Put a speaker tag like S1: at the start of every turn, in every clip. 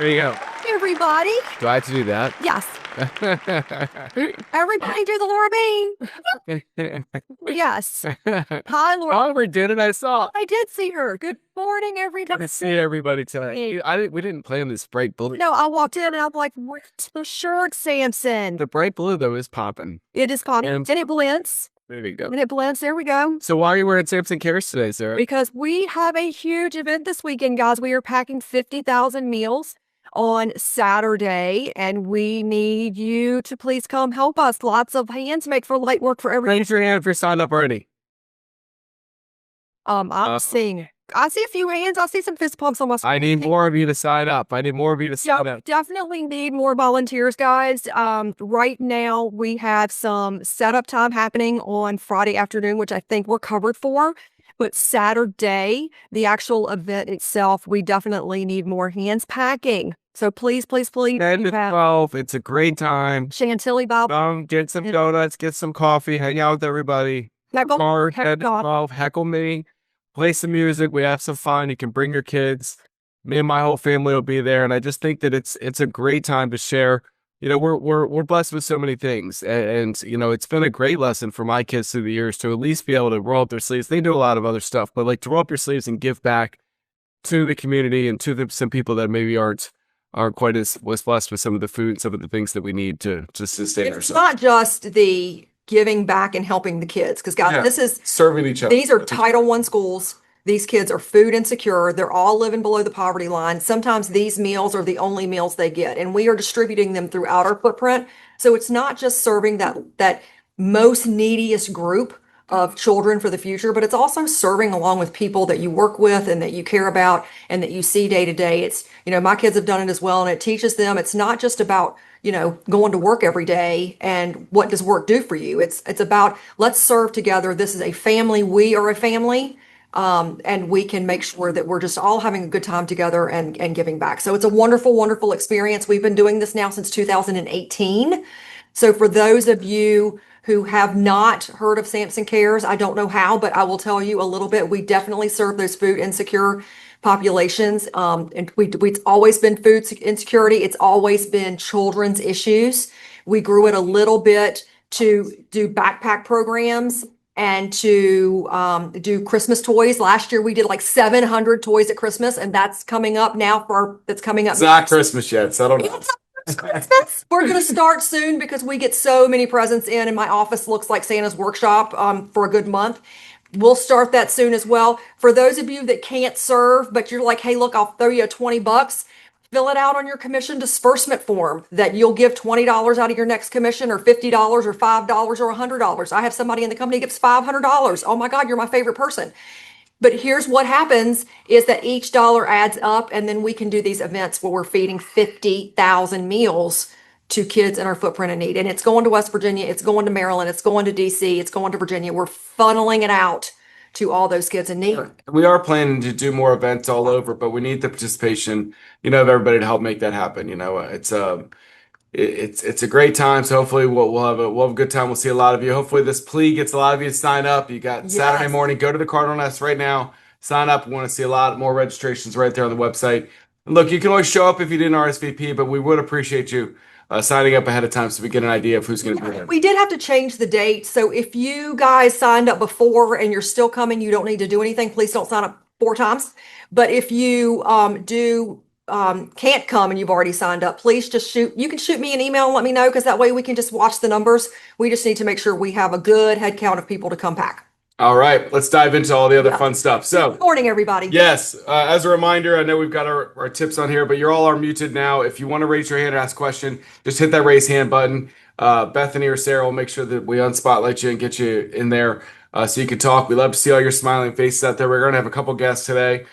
S1: There you go.
S2: Everybody.
S1: Do I have to do that?
S2: Yes. Everybody do the Laura Bean. Yes. Hi, Laura.
S1: Oliver did it. I saw.
S2: I did see her. Good morning, everybody.
S1: Good to see everybody tonight. We didn't plan this bright blue.
S2: No, I walked in and I'm like, where's the shirt, Samson?
S1: The bright blue, though, is popping.
S2: It is popping. And it blends.
S1: There you go.
S2: And it blends. There we go.
S1: So why are you wearing Samson Cares today, Sarah?
S2: Because we have a huge event this weekend, guys. We are packing 50,000 meals on Saturday, and we need you to please come help us. Lots of hands make for light work for everyone.
S1: Raise your hand if you're signed up already.
S2: I'm seeing. I see a few hands. I see some fist pumps on my screen.
S1: I need more of you to sign up. I need more of you to sign up.
S2: Definitely need more volunteers, guys. Right now, we have some setup time happening on Friday afternoon, which I think we're covered for. But Saturday, the actual event itself, we definitely need more hands packing. So please, please, please.
S1: 10 to 12. It's a great time.
S2: Chantilly Bob.
S1: Get some donuts, get some coffee, hang out with everybody. Heckle me. Play some music. We have some fun. You can bring your kids. Me and my whole family will be there. And I just think that it's a great time to share. You know, we're blessed with so many things. And you know, it's been a great lesson for my kids through the years to at least be able to roll up their sleeves. They do a lot of other stuff, but like to roll up your sleeves and give back to the community and to some people that maybe aren't quite as blessed with some of the food and some of the things that we need to sustain ourselves.
S2: It's not just the giving back and helping the kids, because guys, this is
S1: serving each other.
S2: These are Title I schools. These kids are food insecure. They're all living below the poverty line. Sometimes these meals are the only meals they get, and we are distributing them throughout our footprint. So it's not just serving that most neediest group of children for the future, but it's also serving along with people that you work with and that you care about and that you see day to day. It's, you know, my kids have done it as well, and it teaches them it's not just about, you know, going to work every day and what does work do for you. It's about let's serve together. This is a family. We are a family. And we can make sure that we're just all having a good time together and giving back. So it's a wonderful, wonderful experience. We've been doing this now since 2018. So for those of you who have not heard of Samson Cares, I don't know how, but I will tell you a little bit. We definitely serve those food insecure populations. And it's always been food insecurity. It's always been children's issues. We grew it a little bit to do backpack programs and to do Christmas toys. Last year we did like 700 toys at Christmas, and that's coming up now that's coming up.
S1: It's not Christmas yet, so I don't know.
S2: We're going to start soon because we get so many presents in, and my office looks like Santa's workshop for a good month. We'll start that soon as well. For those of you that can't serve, but you're like, hey, look, I'll throw you $20. Fill it out on your commission disbursement form that you'll give $20 out of your next commission, or $50 or $5 or $100. I have somebody in the company gives $500. Oh my God, you're my favorite person. But here's what happens is that each dollar adds up, and then we can do these events where we're feeding 50,000 meals to kids in our footprint of need. And it's going to West Virginia, it's going to Maryland, it's going to DC, it's going to Virginia. We're funneling it out to all those kids in need.
S1: We are planning to do more events all over, but we need the participation, you know, of everybody to help make that happen. You know, it's a great time. So hopefully we'll have a good time. We'll see a lot of you. Hopefully this plea gets a lot of you to sign up. You got Saturday morning. Go to the Cardinal Nest right now. Sign up. We want to see a lot more registrations right there on the website. And look, you can always show up if you didn't RSVP, but we would appreciate you signing up ahead of time so we get an idea of who's going to be there.
S2: We did have to change the date. So if you guys signed up before and you're still coming, you don't need to do anything. Please don't sign up 4 times. But if you can't come and you've already signed up, please just you can shoot me an email and let me know, because that way we can just watch the numbers. We just need to make sure we have a good head count of people to come pack.
S1: All right, let's dive into all the other fun stuff. So,
S2: good morning, everybody.
S1: Yes, as a reminder, I know we've got our tips on here, but you all are muted now. If you want to raise your hand or ask a question, just hit that raise hand button. Bethany or Sarah will make sure that we unspotlight you and get you in there so you can talk. We love to see all your smiling faces out there. We're going to have a couple guests today.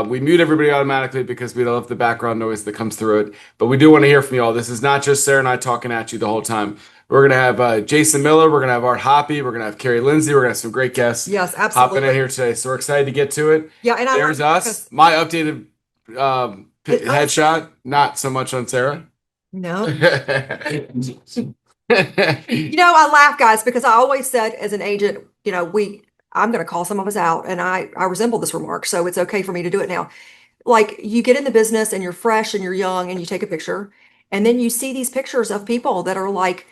S1: We mute everybody automatically because we love the background noise that comes through it. But we do want to hear from you all. This is not just Sarah and I talking at you the whole time. We're going to have Jason Miller. We're going to have Art Hoppy. We're going to have Carrie Lindsay. We're going to have some great guests.
S2: Yes, absolutely.
S1: Hopping in here today. So we're excited to get to it.
S2: Yeah, and
S1: there's us. My updated headshot. Not so much on Sarah.
S2: No. You know, I laugh, guys, because I always said as an agent, you know, I'm going to call some of us out, and I resemble this remark, so it's okay for me to do it now. like you get in the business and you're fresh and you're young and you take a picture, and then you see these pictures of people that are like,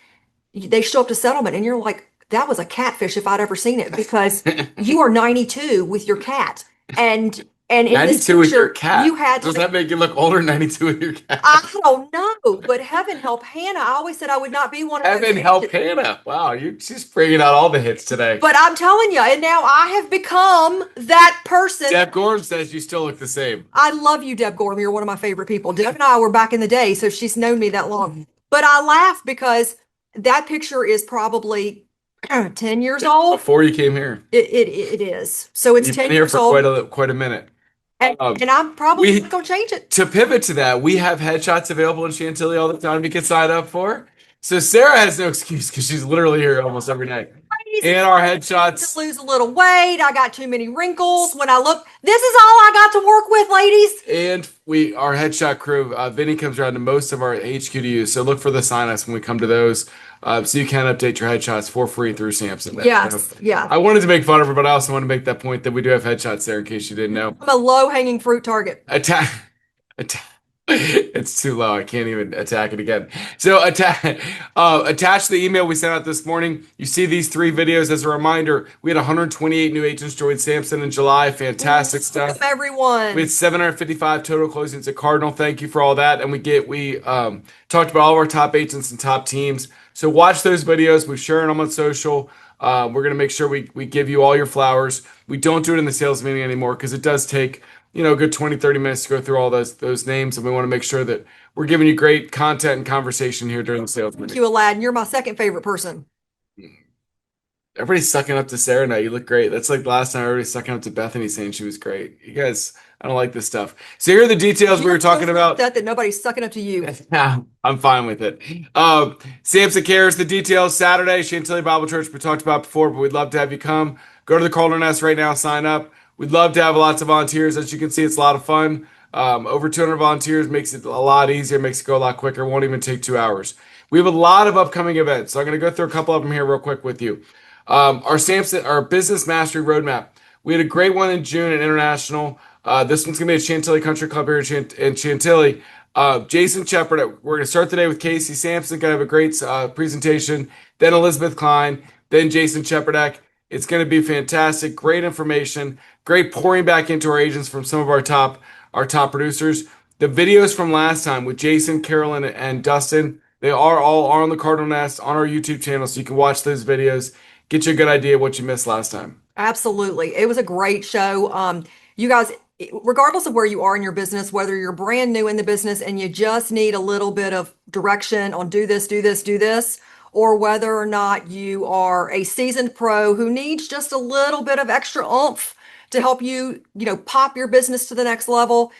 S2: they show up to settlement and you're like, that was a catfish if I'd ever seen it, because you are 92 with your cat. And in this
S1: 92 with your
S2: picture,
S1: cat.
S2: you had
S1: Does that make you look older, 92 with your cat?
S2: I don't know, but heaven help Hannah. I always said I would not be one of those
S1: Heaven help
S2: bitches.
S1: Hannah. Wow, she's bringing out all the hits today.
S2: But I'm telling you, and now I have become that person.
S1: Deb Gorham says you still look the same.
S2: I love you, Deb Gorham. You're one of my favorite people. Deb and I were back in the day, so she's known me that long. But I laugh because that picture is probably 10 years old.
S1: Before you came here.
S2: It is. So it's
S1: You've
S2: 10
S1: been here
S2: years
S1: for
S2: old.
S1: quite a minute.
S2: And I'm probably not going to change it.
S1: To pivot to that, we have headshots available in Chantilly all the time you can sign up for. So Sarah has no excuse because she's literally here almost every night. And our headshots.
S2: To lose a little weight. I got too many wrinkles. When I look, this is all I got to work with, ladies.
S1: And our headshot crew, Vinny comes around to most of our HQ to use. So look for the sign-ups when we come to those. So you can update your headshots for free through Samson.
S2: Yes, yeah.
S1: I wanted to make fun of her, but I also want to make that point that we do have headshots there in case you didn't know.
S2: I'm a low-hanging fruit target.
S1: Attack. It's too low. I can't even attack it again. So attach the email we sent out this morning. You see these 3 videos as a reminder. We had 128 new agents join Samson in July. Fantastic stuff.
S2: Welcome, everyone.
S1: We had 755 total closings at Cardinal. Thank you for all that. And we talked about all of our top agents and top teams. So watch those videos. We're sharing them on social. We're going to make sure we give you all your flowers. We don't do it in the sales meeting anymore because it does take a good 20, 30 minutes to go through all those names. And we want to make sure that we're giving you great content and conversation here during the sales meeting.
S2: Thank you, Aladdin. You're my second favorite person.
S1: Everybody's sucking up to Sarah now. You look great. That's like the last time everybody's sucking up to Bethany saying she was great. You guys, I don't like this stuff. So here are the details we were talking about.
S2: That nobody's sucking up to you.
S1: I'm fine with it. Samson Cares, the details Saturday, Chantilly Bible Church, we talked about before, but we'd love to have you come. Go to the Cardinal Nest right now, sign up. We'd love to have lots of volunteers. As you can see, it's a lot of fun. Over 200 volunteers makes it a lot easier, makes it go a lot quicker. Won't even take 2 hours. We have a lot of upcoming events, so I'm going to go through a couple of them here real quick with you. Our Business Mastery Roadmap. We had a great one in June at International. This one's going to be at Chantilly Country Club here in Chantilly. Jason Shepard, we're going to start the day with Casey Sampson, going to have a great presentation. Then Elizabeth Klein, then Jason Shepardek. It's going to be fantastic. Great information. Great pouring back into our agents from some of our top producers. The videos from last time with Jason, Carolyn, and Dustin, they are all on the Cardinal Nest on our YouTube channel, so you can watch those videos. Get you a good idea of what you missed last time.
S2: Absolutely. It was a great show. You guys, regardless of where you are in your business, whether you're brand new in the business and you just need a little bit of direction on do this, do this, do this, or whether or not you are a seasoned pro who needs just a little bit of extra oomph to help you, pop your business to the next level,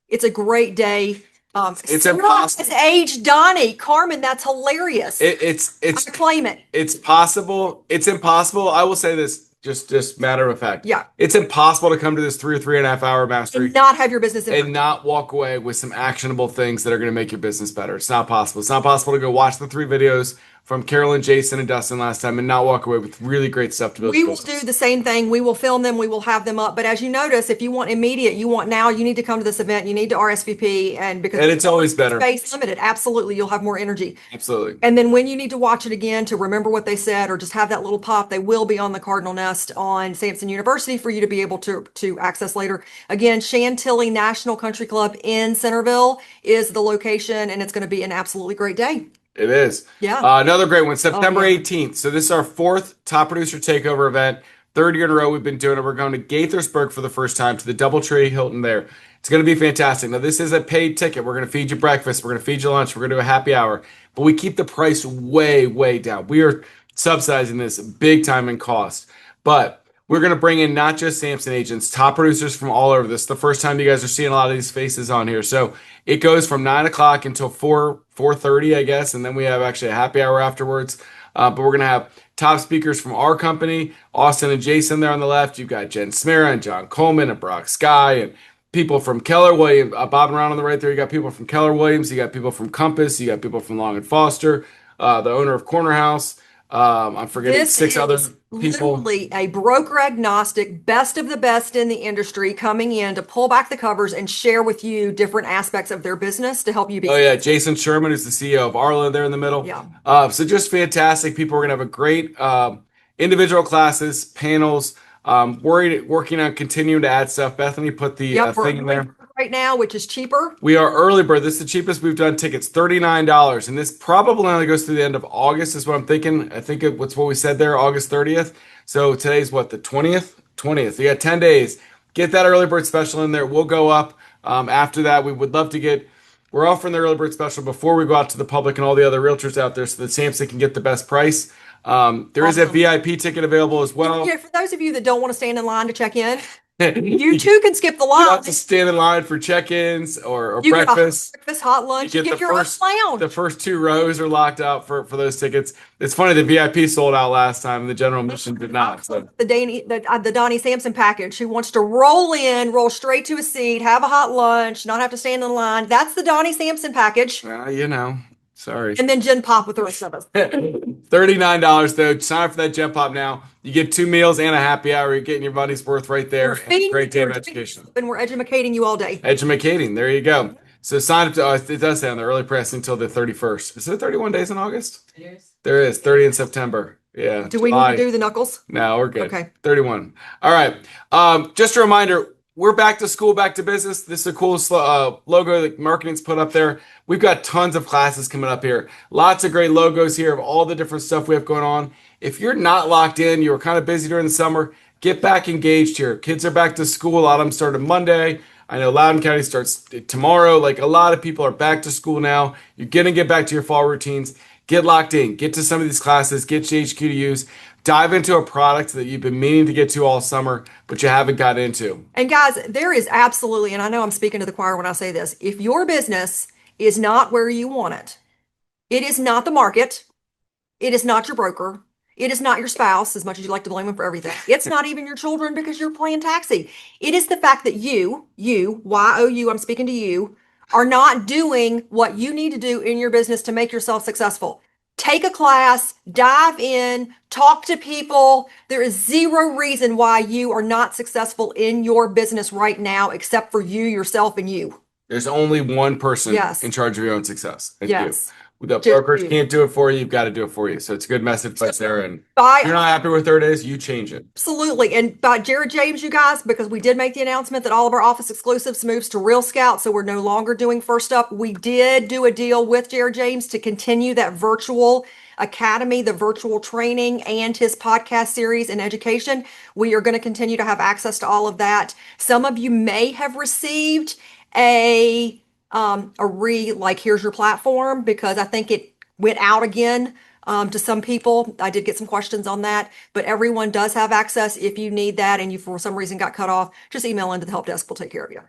S2: it's a great day.
S1: It's impossible.
S2: It's age Donny. Carmen, that's hilarious.
S1: It's
S2: I claim it.
S1: It's possible. It's impossible. I will say this, just matter of fact.
S2: Yeah.
S1: It's impossible to come to this 3 or 3.5 hour mastery
S2: And not have your business in
S1: and not walk away with some actionable things that are going to make your business better. It's not possible. It's not possible to go watch the 3 videos from Carolyn, Jason, and Dustin last time and not walk away with really great stuff to build.
S2: We will do the same thing. We will film them. We will have them up. But as you notice, if you want immediate, you want now, you need to come to this event. You need to RSVP, and because
S1: it's always better.
S2: Space limited. Absolutely, you'll have more energy.
S1: Absolutely.
S2: And then when you need to watch it again to remember what they said or just have that little pop, they will be on the Cardinal Nest on Samson University for you to be able to access later. Again, Chantilly National Country Club in Centerville is the location, and it's going to be an absolutely great day.
S1: It is.
S2: Yeah.
S1: Another great one, September 18th. So this is our 4th Top Producer Takeover event. 3rd year in a row we've been doing it. We're going to Gaithersburg for the first time to the Doubletree Hilton there. It's going to be fantastic. Now, this is a paid ticket. We're going to feed you breakfast. We're going to feed you lunch. We're going to do a happy hour. But we keep the price way, way down. We are subsidizing this big time in cost. But we're going to bring in not just Samson agents, top producers from all over. This is the first time you guys are seeing a lot of these faces on here. So it goes from 9 o'clock until 4:30, I guess. And then we have actually a happy hour afterwards. But we're going to have top speakers from our company, Austin and Jason there on the left. You've got Jen Smira and John Coleman and Brock Sky and people from Keller Williams, bobbing around on the right there. You got people from Keller Williams. You got people from Compass. You got people from Long and Foster, the owner of Corner House. I'm forgetting
S2: This
S1: 6 other
S2: is
S1: people.
S2: literally a broker agnostic, best of the best in the industry coming in to pull back the covers and share with you different aspects of their business to help you be.
S1: Oh yeah, Jason Sherman, who's the CEO of Arlo, there in the middle.
S2: Yeah.
S1: So just fantastic. People are gonna have a great individual classes, panels. Working on continuing to add stuff. Bethany put the
S2: Yep,
S1: thing in there.
S2: right now, which is cheaper.
S1: We are early bird. This is the cheapest we've done tickets, $39. And this probably only goes through the end of August, is what I'm thinking. I think what's what we said there, August 30th. So today's what, the 20th? 20th. So you got 10 days. Get that early bird special in there. We'll go up. After that, we would love to we're offering the early bird special before we go out to the public and all the other realtors out there so that Samson can get the best price. There is a VIP ticket available as well.
S2: Yeah, for those of you that don't want to stand in line to check in, you too can skip the line.
S1: You don't have to stand in line for check-ins or
S2: You
S1: breakfast.
S2: Get breakfast, hot lunch. You get your own lounge.
S1: The first 2 rows are locked out for those tickets. It's funny, the VIP sold out last time, and the general admission did not. So
S2: The Donny Samson package, who wants to roll in, roll straight to a seat, have a hot lunch, not have to stand in line. That's the Donny Samson package.
S1: you know, sorry.
S2: And then Gen Pop with the rest of us.
S1: $39 though. Sign up for that Gen Pop now. You get 2 meals and a happy hour. You're getting your money's worth right there. And a great day of education.
S2: And we're educating you all day.
S1: Edumacating. There you go. So sign up to it does say on the early press until the 31st. Is it 31 days in August?
S3: Yes.
S1: There is 30 in September. Yeah.
S2: Do we need to do the knuckles?
S1: No, we're good.
S2: Okay.
S1: 31. All right. Just a reminder, we're back to school, back to business. This is the coolest logo that marketing's put up there. We've got tons of classes coming up here. Lots of great logos here of all the different stuff we have going on. If you're not locked in, you were kind of busy during the summer, get back engaged here. Kids are back to school. A lot of them started Monday. I know Loudoun County starts tomorrow. Like, a lot of people are back to school now. You're going to get back to your fall routines. Get locked in. Get to some of these classes. Get GHQ to use. Dive into a product that you've been meaning to get to all summer, but you haven't got into.
S2: And guys, there is absolutely, and I know I'm speaking to the choir when I say this, if your business is not where you want it, it is not the market, it is not your broker, it is not your spouse, as much as you like to blame them for everything. It's not even your children because you're playing taxi. It is the fact that you, Y-O-U, I'm speaking to you, are not doing what you need to do in your business to make yourself successful. Take a class, dive in, talk to people. There is zero reason why you are not successful in your business right now, except for you, yourself, and you.
S1: There's only one person
S2: Yes.
S1: in charge of your own success. And
S2: Yes.
S1: you. The
S2: Just
S1: brokers
S2: you.
S1: can't do it for you. You've got to do it for you. So it's a good message right there. And
S2: Bye.
S1: if you're not happy with where it is, you change it.
S2: Absolutely. And by Jared James, you guys, because we did make the announcement that all of our office exclusives moves to Real Scout. So we're no longer doing First Up. We did do a deal with Jared James to continue that virtual academy, the virtual training, and his podcast series and education. We are going to continue to have access to all of that. Some of you may have received like, here's your platform, because I think it went out again to some people. I did get some questions on that, but everyone does have access. If you need that and you for some reason got cut off, just email into the help desk. We'll take care of you.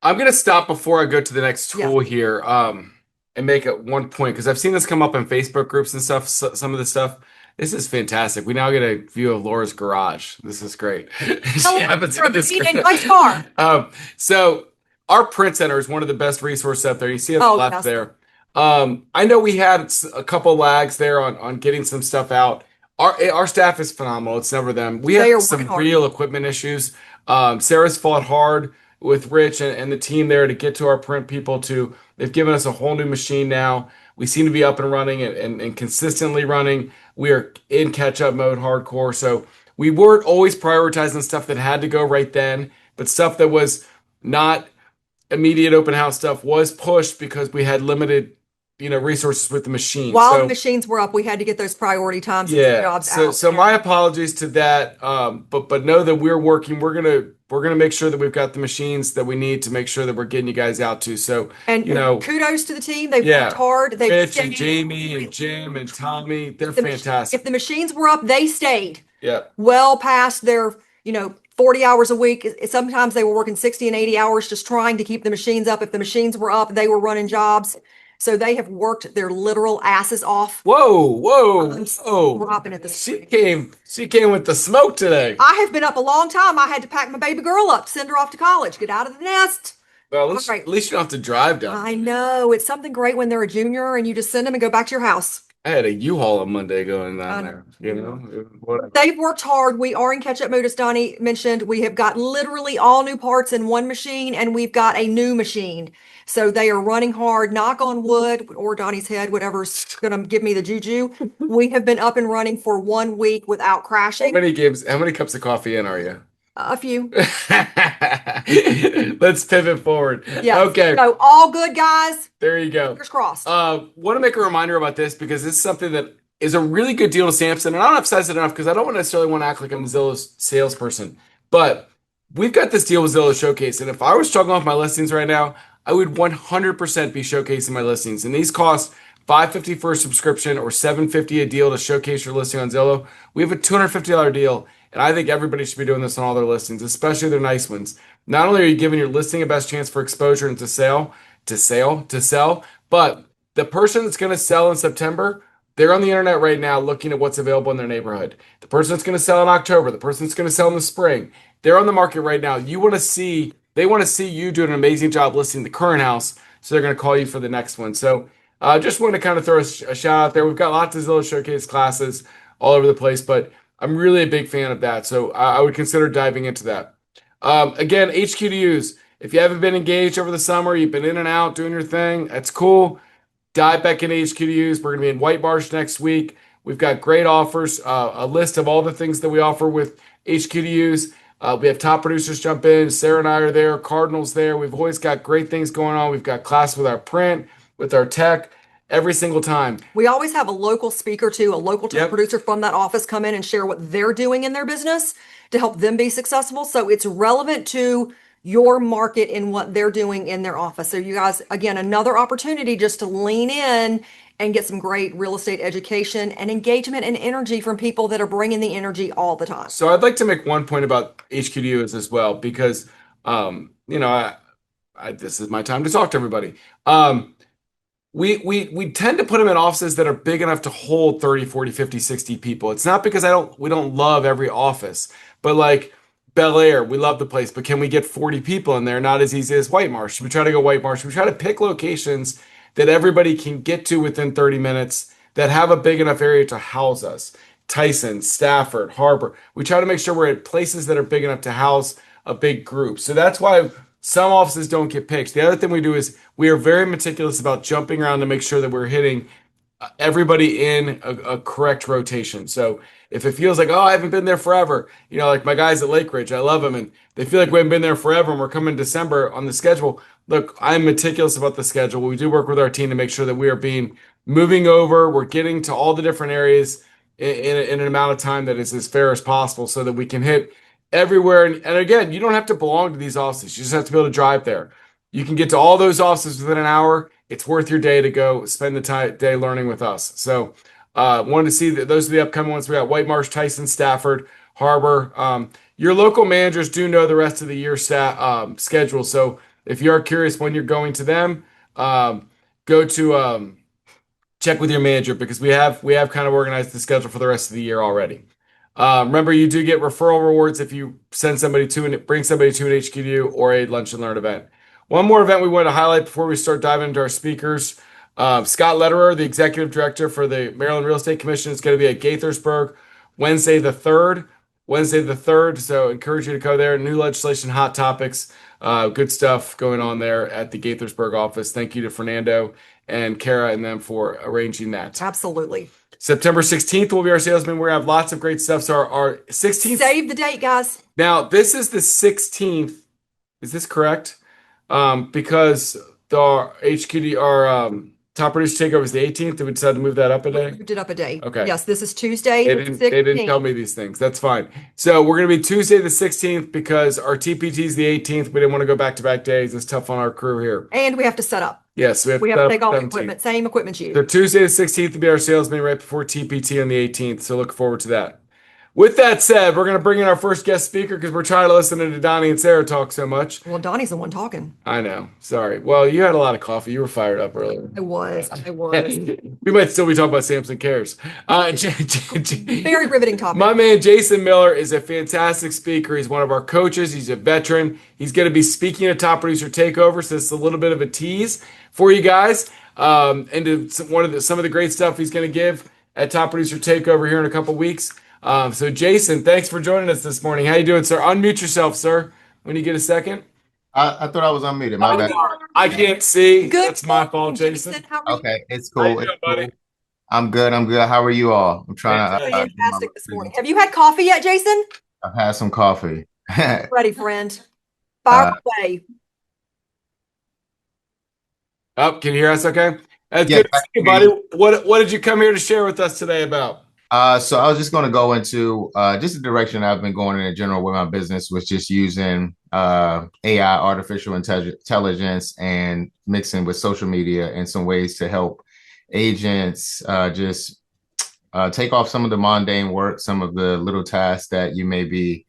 S1: I'm going to stop before I go to the next tool here and make it one point, because I've seen this come up in Facebook groups and stuff, some of the stuff. This is fantastic. We now get a view of Laura's garage. This is great. She happens in this
S2: nice car.
S1: So our print center is one of the best resources out there. You see it left
S2: yes.
S1: there. I know we had a couple lags there on getting some stuff out. Our staff is phenomenal. It's never them. We have some real equipment issues. Sarah's fought hard with Rich and the team there to get to our print people they've given us a whole new machine now. We seem to be up and running and consistently running. We are in catch-up mode hardcore. So we weren't always prioritizing stuff that had to go right then, but stuff that was not immediate open house stuff was pushed because we had limited resources with the machine.
S2: While the machines were up, we had to get those priority times and jobs out.
S1: So my apologies to that. But know that we're working. We're gonna make sure that we've got the machines that we need to make sure that we're getting you guys out to. So
S2: kudos to the team. They've worked hard.
S1: Mitch and Jamie and Jim and Tommy, they're fantastic.
S2: If the machines were up, they stayed.
S1: Yeah.
S2: Well past their 40 hours a week. Sometimes they were working 60 and 80 hours just trying to keep the machines up. If the machines were up, they were running jobs. So they have worked their literal asses off.
S1: Whoa.
S2: Dropping at this.
S1: She came with the smoke today.
S2: I have been up a long time. I had to pack my baby girl up, send her off to college, get out of the nest.
S1: Well, at least you don't have to drive down.
S2: I know. It's something great when they're a junior and you just send them and go back to your house.
S1: I had a U-Haul on Monday going
S2: I
S1: down
S2: know.
S1: there, you know, whatever.
S2: They've worked hard. We are in catch-up mode, as Donnie mentioned. We have got literally all new parts in one machine, and we've got a new machine. So they are running hard. Knock on wood or Donnie's head, whatever's going to give me the juju. We have been up and running for 1 week without crashing.
S1: How many cups of coffee in are you?
S2: A few.
S1: Let's pivot forward.
S2: Yes.
S1: Okay.
S2: So all good, guys.
S1: There you go.
S2: Fingers crossed.
S1: Want to make a reminder about this because this is something that is a really good deal to Samson, and I don't emphasize it enough because I don't necessarily want to act like I'm Zillow's salesperson. But we've got this deal with Zillow Showcase, and if I was struggling with my listings right now, I would 100% be showcasing my listings. And these cost $550 for a subscription or $750 a deal to showcase your listing on Zillow. We have a $250 deal, and I think everybody should be doing this on all their listings, especially their nice ones. Not only are you giving your listing a best chance for exposure and to sell, but the person that's going to sell in September, they're on the internet right now looking at what's available in their neighborhood. The person that's going to sell in October, the person that's going to sell in the spring, they're on the market right now. They want to see you doing an amazing job listing the current house, so they're going to call you for the next one. So just want to kind of throw a shout out there. We've got lots of Zillow Showcase classes all over the place, but I'm really a big fan of that. So I would consider diving into that. Again, HQDUs. If you haven't been engaged over the summer, you've been in and out doing your thing, that's cool. Dive back into HQDUs. We're going to be in White Marsh next week. We've got great offers, a list of all the things that we offer with HQDUs. We have top producers jump in. Sarah and I are there. Cardinal's there. We've always got great things going on. We've got class with our print, with our tech, every single time.
S2: We always have a local speaker too, a local
S1: Yep.
S2: producer from that office come in and share what they're doing in their business to help them be successful. So it's relevant to your market and what they're doing in their office. So you guys, again, another opportunity just to lean in and get some great real estate education and engagement and energy from people that are bringing the energy all the time.
S1: So I'd like to make one point about HQDUs as well, because you know, this is my time to talk to everybody. We tend to put them in offices that are big enough to hold 30, 40, 50, 60 people. It's not because we don't love every office, but like Bel Air, we love the place, but can we get 40 people in there? Not as easy as White Marsh. We try to go White Marsh. We try to pick locations that everybody can get to within 30 minutes that have a big enough area to house us. Tyson, Stafford, Harbor. We try to make sure we're at places that are big enough to house a big group. So that's why some offices don't get picked. The other thing we do is we are very meticulous about jumping around to make sure that we're hitting everybody in a correct rotation. So if it feels like, oh, I haven't been there forever, you know, like my guys at Lake Ridge, I love them, and they feel like we haven't been there forever and we're coming December on the schedule. Look, I'm meticulous about the schedule. We do work with our team to make sure that we are moving over, we're getting to all the different areas in an amount of time that is as fair as possible so that we can hit everywhere. And again, you don't have to belong to these offices. You just have to be able to drive there. You can get to all those offices within an hour. It's worth your day to go spend the day learning with us. So wanted to see that those are the upcoming ones. We got White Marsh, Tyson, Stafford, Harbor. Your local managers do know the rest of the year schedule. So if you are curious when you're going to them, go to check with your manager because we have kind of organized the schedule for the rest of the year already. Remember, you do get referral rewards if you bring somebody to an HQDU or a lunch and learn event. One more event we want to highlight before we start diving into our speakers. Scott Lederer, the executive director for the Maryland Real Estate Commission, is going to be at Gaithersburg Wednesday the 3rd. So encourage you to go there. New legislation, hot topics, good stuff going on there at the Gaithersburg office. Thank you to Fernando and Kara and them for arranging that.
S2: Absolutely.
S1: September 16th will be our salesman. We're going to have lots of great stuff. So our 16th.
S2: Save the date, guys.
S1: Now, this is the 16th. Is this correct? Because our top producer takeover is the 18th. Did we decide to move that up a day?
S2: Moved it up a day.
S1: Okay.
S2: Yes, this is Tuesday.
S1: They didn't tell me these things. That's fine. So we're going to be Tuesday the 16th because our TPT is the 18th. We didn't want to go back-to-back days. It's tough on our crew here.
S2: And we have to set up.
S1: Yes,
S2: we have to take all the equipment, same equipment you.
S1: So Tuesday the 16th will be our salesman right before TPT on the 18th. So look forward to that. With that said, we're going to bring in our first guest speaker because we're trying to listen to Donnie and Sarah talk so much.
S2: Well, Donnie's the one talking.
S1: I know. Sorry. Well, you had a lot of coffee. You were fired up earlier.
S2: I was.
S1: We might still be talking about Samson Cares.
S2: Very riveting topic.
S1: My man Jason Miller is a fantastic speaker. He's one of our coaches. He's a veteran. He's going to be speaking at Top Producer Takeover, so it's a little bit of a tease for you guys into some of the great stuff he's going to give at Top Producer Takeover here in a couple weeks. So Jason, thanks for joining us this morning. How you doing, sir? Unmute yourself, sir, when you get a second.
S3: I thought I was unmuted. My bad.
S1: I can't see.
S2: Good.
S1: That's my fault, Jason.
S2: How are you?
S3: Okay, it's
S1: How you
S3: cool.
S1: doing, buddy?
S3: I'm good. I'm good. How are you all? I'm trying to.
S2: Fantastic this morning. Have you had coffee yet, Jason?
S3: I've had some coffee.
S2: Ready, friend. Fire away.
S1: Oh, can you hear us okay? That's
S3: Yeah,
S1: good to see you, buddy. What did you come here to share with us today about?
S3: So I was just going to go into just the direction I've been going in general with my business, was just using AI, artificial intelligence, and mixing with social media in some ways to help agents just take off some of the mundane work, some of the little tasks that you may be,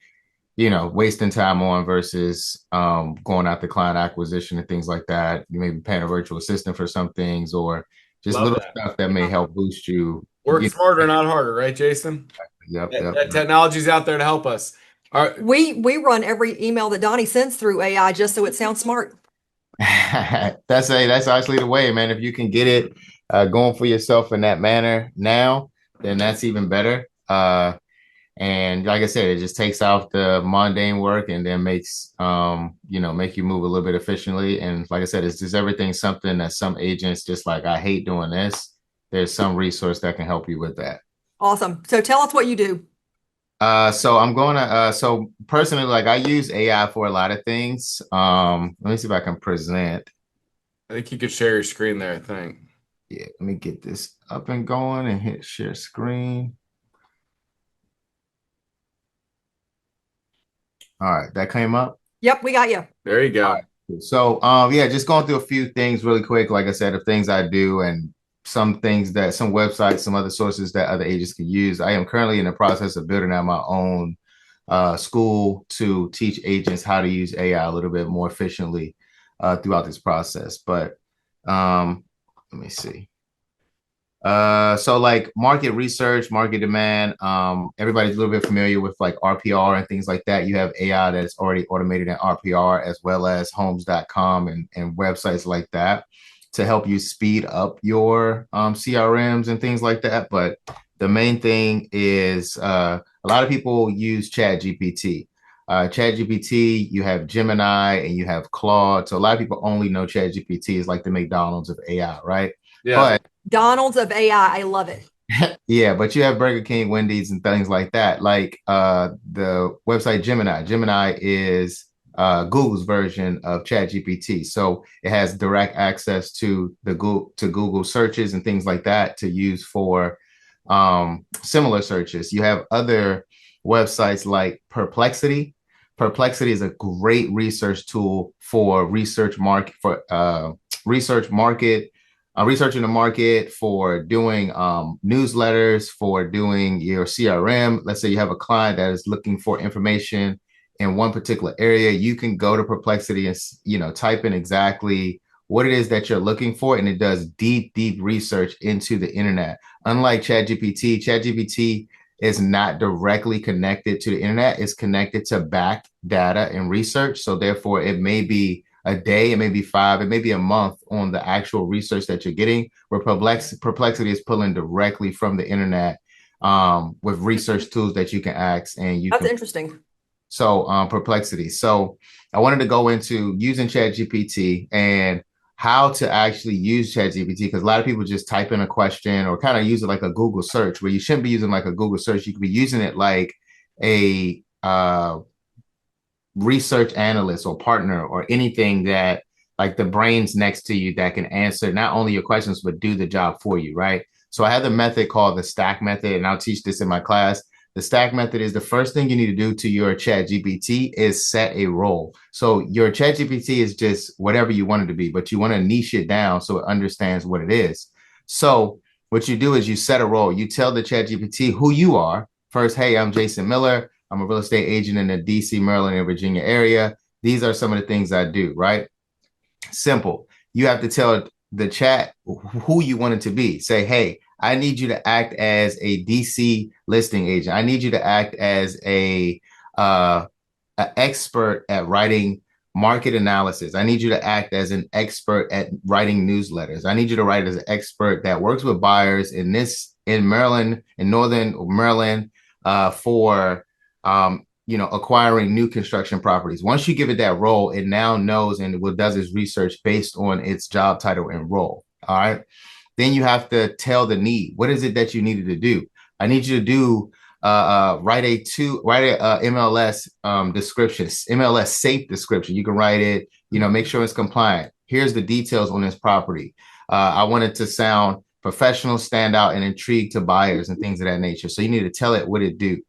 S3: wasting time on versus going after client acquisition and things like that. You may be paying a virtual assistant for some things, or just
S1: Love
S3: little
S1: that.
S3: stuff that may help boost you.
S1: Work smarter, not harder, right, Jason?
S3: Yep.
S1: That technology's out there to help us. All right.
S2: We run every email that Donnie sends through AI just so it sounds smart.
S3: That's actually the way, man. If you can get it going for yourself in that manner now, then that's even better. And like I said, it just takes off the mundane work and then makes make you move a little bit efficiently. And like I said, it's just everything something that some agents just like, I hate doing this. There's some resource that can help you with that.
S2: Awesome. So tell us what you do.
S3: So I'm going to so personally, like, I use AI for a lot of things. Let me see if I can present.
S1: I think you could share your screen there, I think.
S3: Yeah, let me get this up and going and hit share screen. All right, that came up.
S2: Yep, we got you.
S1: There you go.
S3: So yeah, just going through a few things really quick. Like I said, of things I do and some things that some websites, some other sources that other agents can use. I am currently in the process of building out my own school to teach agents how to use AI a little bit more efficiently throughout this process. But let me see. So like market research, market demand, everybody's a little bit familiar with like RPR and things like that. You have AI that's already automated in RPR, as well as homes.com and websites like that to help you speed up your CRMs and things like that. But the main thing is a lot of people use ChatGPT. ChatGPT, you have Gemini and you have Claude. So a lot of people only know ChatGPT is like the McDonald's of AI, right?
S1: Yeah.
S3: But
S2: Donald's of AI. I love it.
S3: yeah, but you have Burger King, Wendy's, and things like that. Like the website Gemini. Gemini is Google's version of ChatGPT. So it has direct access to the Google searches and things like that to use for similar searches. You have other websites like Perplexity. Perplexity is a great research tool for researching the market, for doing newsletters, for doing your CRM. Let's say you have a client that is looking for information in one particular area. You can go to Perplexity and type in exactly what it is that you're looking for, and it does deep research into the internet. Unlike ChatGPT is not directly connected to the internet. It's connected to back data and research. So therefore, it may be a day, it may be 5, it may be a month on the actual research that you're getting, where Perplexity is pulling directly from the internet with research tools that you can ask. And
S2: That's interesting.
S3: So Perplexity. So I wanted to go into using ChatGPT and how to actually use ChatGPT, because a lot of people just type in a question or kind of use it like a Google search, where you shouldn't be using like a Google search. You could be using it like a research analyst or partner or anything that like the brains next to you that can answer not only your questions, but do the job for you, right? So I have the method called the stack method, and I'll teach this in my class. The stack method is the first thing you need to do to your ChatGPT is set a role. So your ChatGPT is just whatever you want it to be, but you want to niche it down so it understands what it is. So what you do is you set a role. You tell the ChatGPT who you are. First, hey, I'm Jason Miller. I'm a real estate agent in the DC, Maryland, and Virginia area. These are some of the things I do, right? Simple. You have to tell the chat who you want it to be. Say, hey, I need you to act as a DC listing agent. I need you to act as an expert at writing market analysis. I need you to act as an expert at writing newsletters. I need you to write as an expert that works with buyers in Maryland, in Northern Maryland, for acquiring new construction properties. Once you give it that role, it now knows and it does its research based on its job title and role. All right. Then you have to tell the need. What is it that you needed to do? I need you to do write a MLS description, MLS safe description. You can write it, make sure it's compliant. Here's the details on this property. I want it to sound professional, stand out, and intrigue to buyers and things of that nature. So you need to tell it what you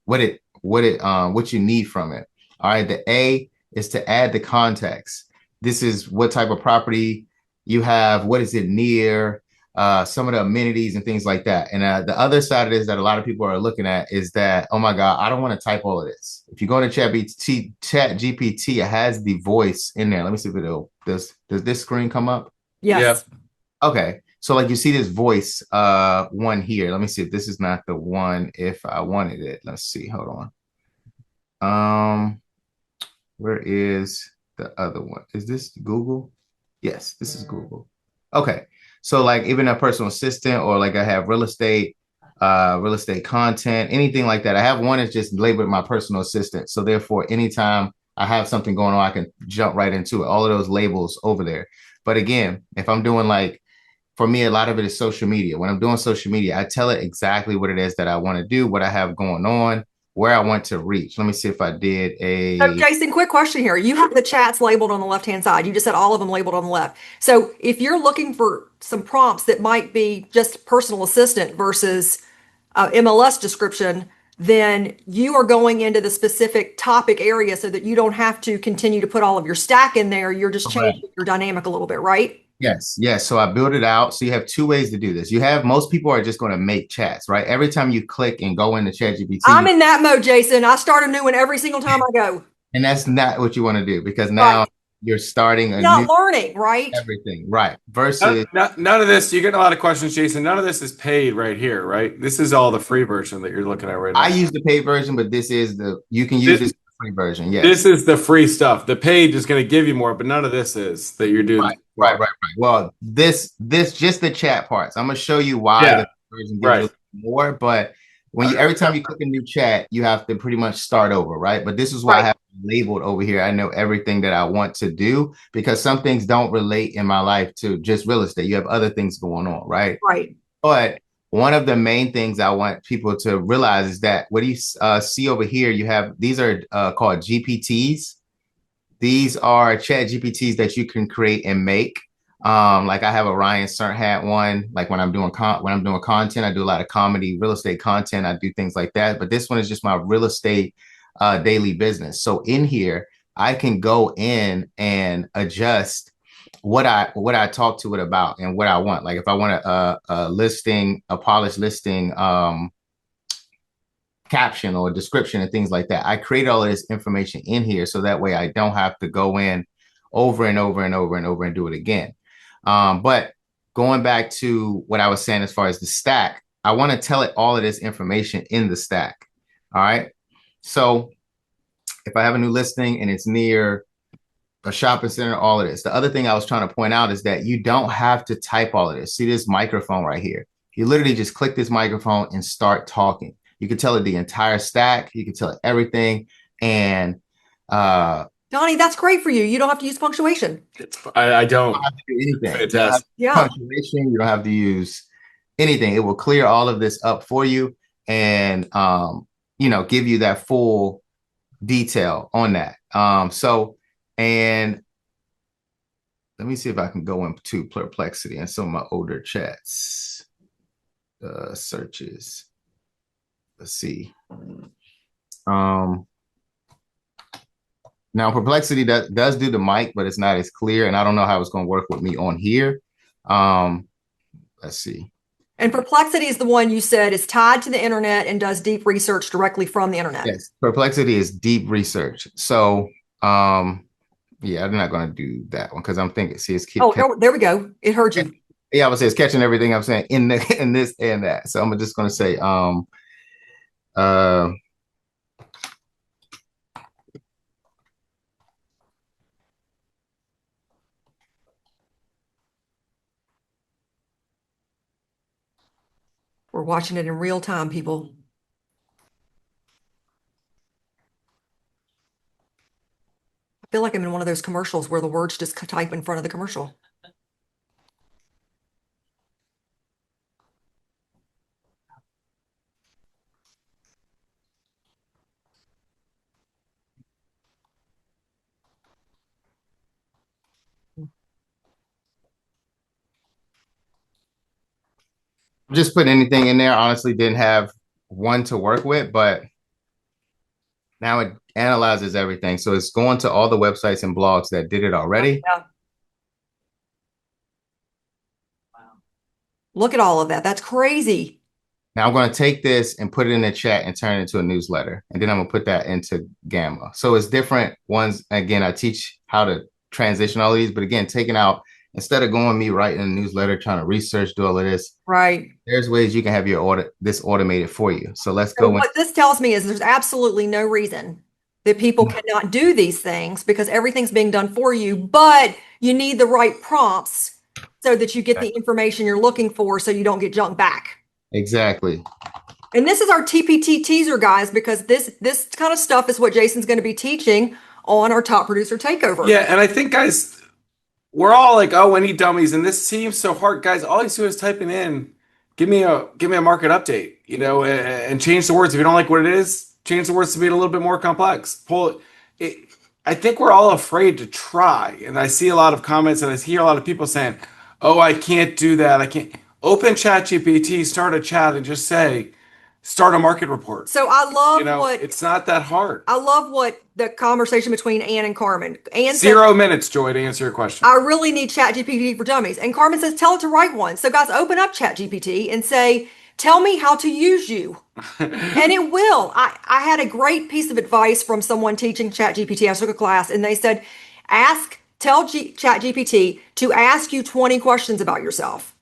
S3: need from it. All right. The A is to add the context. This is what type of property you have. What is it near? Some of the amenities and things like that. And the other side of this that a lot of people are looking at is that, oh my God, I don't want to type all of this. If you go to Chat GPT, it has the voice in there. Let me see if does this screen come up?
S2: Yes.
S1: Yep.
S3: Okay. So like you see this voice one here. Let me see if this is not the one if I wanted it. Let's see. Hold on. Where is the other one? Is this Google? Yes, this is Google. Okay. So like even a personal assistant or like I have real estate content, anything like that. I have one that's just labeled my personal assistant. So therefore, anytime I have something going on, I can jump right into it. All of those labels over there. But again, if I'm doing for me, a lot of it is social media. When I'm doing social media, I tell it exactly what it is that I want to do, what I have going on, where I want to reach. Let me see if I did
S2: So Jason, quick question here. You have the chats labeled on the left-hand side. You just said all of them labeled on the left. So if you're looking for some prompts that might be just personal assistant versus MLS description, then you are going into the specific topic area so that you don't have to continue to put all of your stack in there. You're just changing your dynamic a little bit, right?
S3: Yes. So I built it out. So you have two ways to do this. Most people are just going to make chats, right? Every time you click and go into ChatGPT.
S2: I'm in that mode, Jason. I start a new one every single time I go.
S3: And that's not what you want to do because now you're starting
S2: not learning, right?
S3: Everything, right? Versus
S1: none of this. You get a lot of questions, Jason. None of this is paid right here, right? This is all the free version that you're looking at right now.
S3: I use the paid version, but you can use this free version. Yes.
S1: This is the free stuff. The paid is going to give you more, but none of this is that you're doing.
S3: Right. Well, this just the chat parts. I'm gonna show you why the version gives you more, but every time you click a new chat, you have to pretty much start over, right? But this is why I have labeled over here. I know everything that I want to do because some things don't relate in my life to just real estate. You have other things going on, right?
S2: Right.
S3: But one of the main things I want people to realize is that what you see over here, these are called GPTs. These are chat GPTs that you can create and make. Like I have a Ryan Serhat one. Like when I'm doing content, I do a lot of comedy, real estate content. I do things like that. But this one is just my real estate daily business. So in here, I can go in and adjust what I talk to it about and what I want. Like if I want a polished listing caption or description and things like that. I create all of this information in here so that way I don't have to go in over and over and over and over and do it again. But going back to what I was saying as far as the stack, I want to tell it all of this information in the stack. All right. So if I have a new listing and it's near a shopping center, all of this. The other thing I was trying to point out is that you don't have to type all of this. See this microphone right here? You literally just click this microphone and start talking. You can tell it the entire stack. You can tell it everything. And
S2: Donnie, that's great for you. You don't have to use punctuation.
S1: I don't.
S3: You don't have to do anything.
S1: Fantastic.
S3: Punctuation. You don't have to use anything. It will clear all of this up for you and give you that full detail on that. And let me see if I can go into Perplexity and some of my older chats searches. Let's see. Now Perplexity does do the mic, but it's not as clear, and I don't know how it's going to work with me on here. Let's see.
S2: And Perplexity is the one you said is tied to the internet and does deep research directly from the internet.
S3: Yes, Perplexity is deep research. So, yeah, I'm not going to do that one because I'm thinking, see, it's
S2: there we go. It heard you.
S3: Yeah, I would say it's catching everything I'm saying in this and that. So I'm just going to say, uh,
S2: We're watching it in real time, people. I feel like I'm in one of those commercials where the words just type in front of the commercial.
S3: just put anything in there. Honestly, didn't have one to work with, but now it analyzes everything. So it's going to all the websites and blogs that did it already.
S2: Yeah. Look at all of that. That's crazy.
S3: Now I'm going to take this and put it in the chat and turn it into a newsletter. And then I'm going to put that into Gamma. So it's different ones. Again, I teach how to transition all these, but again, taking out, instead of going me writing a newsletter, trying to research, do all of this.
S2: Right.
S3: There's ways you can have your this automated for you. So let's
S2: So
S3: go.
S2: what this tells me is there's absolutely no reason that people cannot do these things because everything's being done for you, but you need the right prompts so that you get the information you're looking for so you don't get jumped back.
S3: Exactly.
S2: And this is our TPT teaser, guys, because this kind of stuff is what Jason's going to be teaching on our Top Producer Takeover.
S1: Yeah, and I think, guys, we're all like, oh, I need dummies, and this seems so hard, guys. All you do is typing in, give me a market update, and change the words. If you don't like what it is, change the words to be a little bit more complex. Pull it. I think we're all afraid to try, and I see a lot of comments, and I hear a lot of people saying, "Oh, I can't do that. I can't." Open ChatGPT, start a chat, and just say, "Start a market report."
S2: So I love
S1: it's not that hard.
S2: I love what the conversation between Ann and Carmen. Ann
S1: 0 minutes, Joy, to answer your question.
S2: I really need ChatGPT for dummies. And Carmen says, tell it to write one. So guys, open up ChatGPT and say, tell me how to use you. And it will. I had a great piece of advice from someone teaching ChatGPT. I took a class and they said, tell ChatGPT to ask you 20 questions about yourself.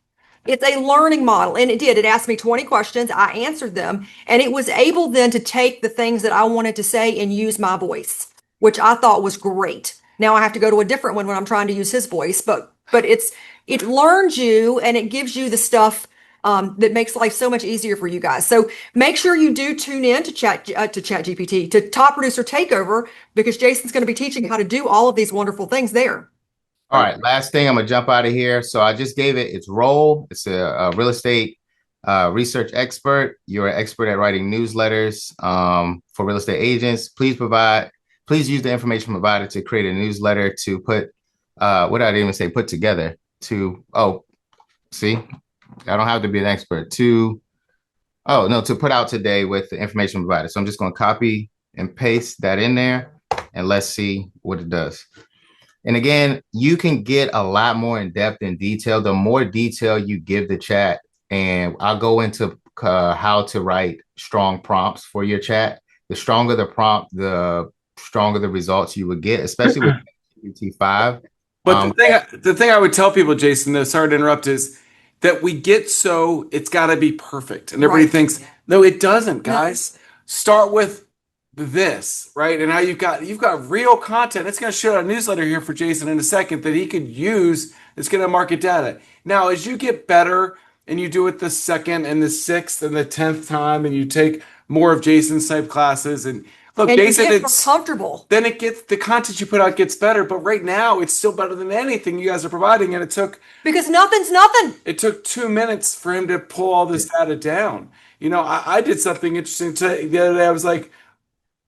S2: It's a learning model. And it did. It asked me 20 questions. I answered them. And it was able then to take the things that I wanted to say and use my voice, which I thought was great. Now I have to go to a different one when I'm trying to use his voice, but it learns you and it gives you the stuff that makes life so much easier for you guys. So make sure you do tune in to ChatGPT, to Top Producer Takeover, because Jason's going to be teaching how to do all of these wonderful things there.
S3: All right, last thing, I'm gonna jump out of here. So I just gave it its role. It's a real estate research expert. You're an expert at writing newsletters for real estate agents. Please use the information provided to create a newsletter to put what did I even say? Put together to see, I don't have to be an expert to put out today with the information provided. So I'm just gonna copy and paste that in there, and let's see what it does. And again, you can get a lot more in depth and detail. The more detail you give the chat, and I'll go into how to write strong prompts for your chat. The stronger the prompt, the stronger the results you would get, especially with GPT-5.
S1: But the thing I would tell people, Jason, though, sorry to interrupt, is that we get so it's got to be perfect, and everybody thinks, no, it doesn't, guys. Start with this, right? And now you've got real content. It's going to show a newsletter here for Jason in a second that he could use. It's going to market data. Now, as you get better and you do it the second and the sixth and the 10th time, and you take more of Jason's type classes, and look,
S2: and
S1: Jason,
S2: it's comfortable.
S1: Then the content you put out gets better. But right now, it's still better than anything you guys are providing. And
S2: because nothing's nothing.
S1: It took 2 minutes for him to pull all this data down. I did something interesting the other day. I was like,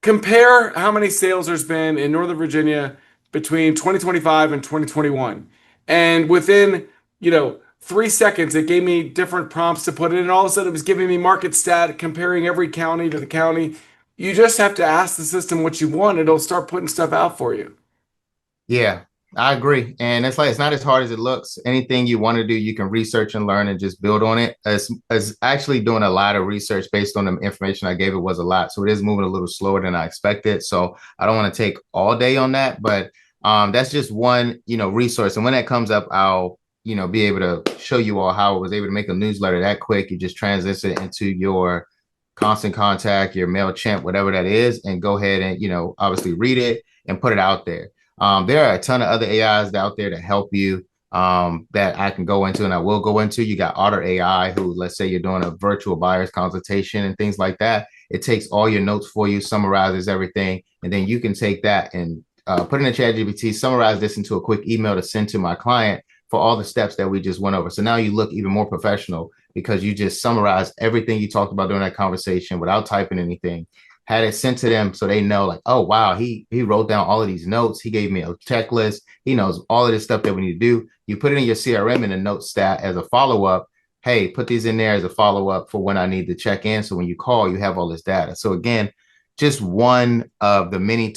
S1: compare how many sales there's been in Northern Virginia between 2025 and 2021. And within, 3 seconds, it gave me different prompts to put in. And all of a sudden, it was giving me market stat, comparing every county to the county. You just have to ask the system what you want. It'll start putting stuff out for you.
S3: Yeah. I agree. And it's like, it's not as hard as it looks. Anything you want to do, you can research and learn and just build on it. As actually doing a lot of research based on the information I gave it was a lot. So it is moving a little slower than I expected. So I don't want to take all day on that, but that's just one, resource. And when that comes up, I'll, be able to show you all how I was able to make a newsletter that quick. You just transition it into your constant contact, your MailChimp, whatever that is, and go ahead and, obviously read it and put it out there. There are a ton of other AIs out there to help you that I can go into and I will go into. You got Otter AI, who, let's say you're doing a virtual buyer's consultation and things like that. It takes all your notes for you, summarizes everything, and then you can take that and put in a ChatGPT, summarize this into a quick email to send to my client for all the steps that we just went over. So now you look even more professional because you just summarized everything you talked about during that conversation without typing anything, had it sent to them so they know, like, oh wow, he wrote down all of these notes, he gave me a checklist, he knows all of this stuff that we need to do. You put it in your CRM in a note stat as a follow-up. Hey, put these in there as a follow-up for when I need to check in, so when you call, you have all this data. So again, just one of the many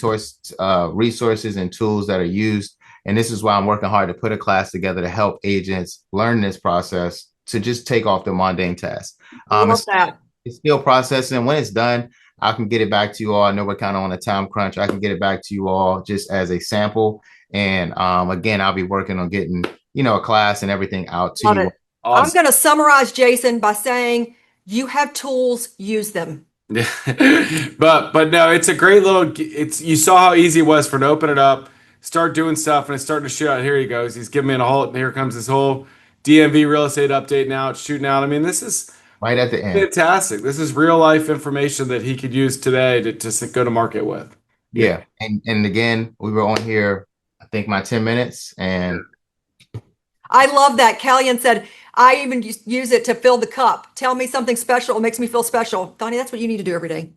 S3: resources and tools that are used. And this is why I'm working hard to put a class together to help agents learn this process to just take off the mundane tasks.
S2: Love that.
S3: It's still processing. When it's done, I can get it back to you all. I know we're kind of on a time crunch. I can get it back to you all just as a sample. And again, I'll be working on getting, a class and everything out to
S2: Love
S3: you.
S2: it. I'm going to summarize, Jason, by saying you have tools, use them.
S1: but no, it's a great little. It's you saw how easy it was for him to open it up, start doing stuff, and it's starting to shoot out. Here he goes. He's giving me a whole. Here comes this whole DMV real estate update. Now it's shooting out. I mean, this is
S3: Right at the end.
S1: fantastic. This is real life information that he could use today to go to market with.
S3: Yeah. And again, we were on here, I think my 10 minutes, and
S2: I love that. Callian said, I even use it to fill the cup. Tell me something special. It makes me feel special. Donnie, that's what you need to do every day.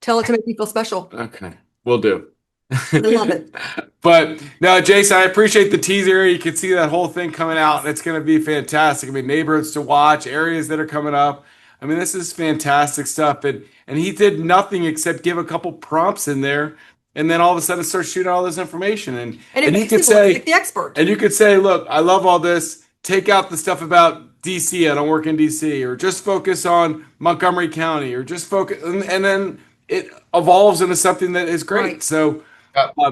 S2: Tell it to make me feel special.
S1: Okay, we'll do.
S2: I love it.
S1: But no, Jason, I appreciate the teaser. You can see that whole thing coming out, and it's going to be fantastic. I mean, neighborhoods to watch, areas that are coming up. I mean, this is fantastic stuff. And he did nothing except give a couple prompts in there, and then all of a sudden start shooting all this information.
S2: And it
S1: he
S2: makes
S1: could
S2: people
S1: say,
S2: like the expert.
S1: and you could say, look, I love all this. Take out the stuff about DC. I don't work in DC, or just focus on Montgomery County, or just focus, and then it evolves into something that is great.
S2: Right.
S1: So.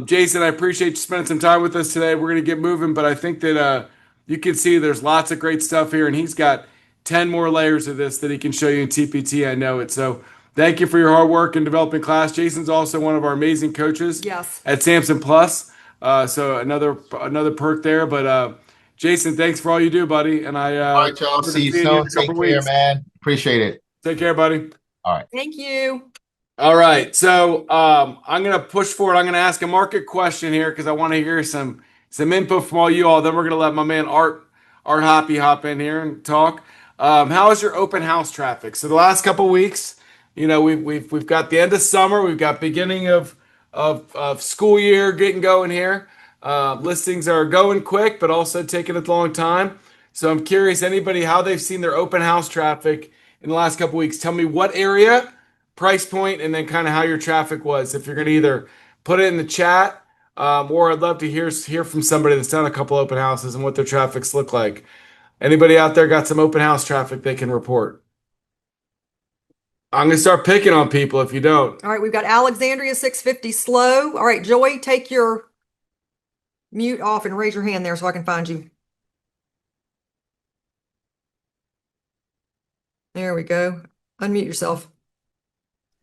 S1: Jason, I appreciate you spending some time with us today. We're going to get moving, but I think that you can see there's lots of great stuff here, and he's got 10 more layers of this that he can show you in TPT. I know it. So thank you for your hard work in developing class. Jason's also one of our amazing coaches at Samson Plus. So another perk there. But Jason, thanks for all you do, buddy. And I
S3: all right, y'all. See you soon. Take care, man. Appreciate it.
S1: Take care, buddy.
S3: All right.
S2: Thank you.
S1: All right, so I'm gonna push forward. I'm gonna ask a market question here because I want to hear some info from all you all. Then we're gonna let my man Art Hoppy hop in here and talk. How is your open house traffic? So the last couple weeks, we've got the end of summer, we've got beginning of school year getting going here. Listings are going quick, but also taking a long time. So I'm curious, anybody how they've seen their open house traffic in the last couple weeks. Tell me what area, price point, and then kind of how your traffic was. If you're going to either put it in the chat, or I'd love to hear from somebody that's done a couple open houses and what their traffics look like. Anybody out there got some open house traffic they can report? I'm going to start picking on people if you don't.
S2: All right, we've got Alexandria 650 slow. All right, Joy, take your mute off and raise your hand there so I can find you. There we go. Unmute yourself.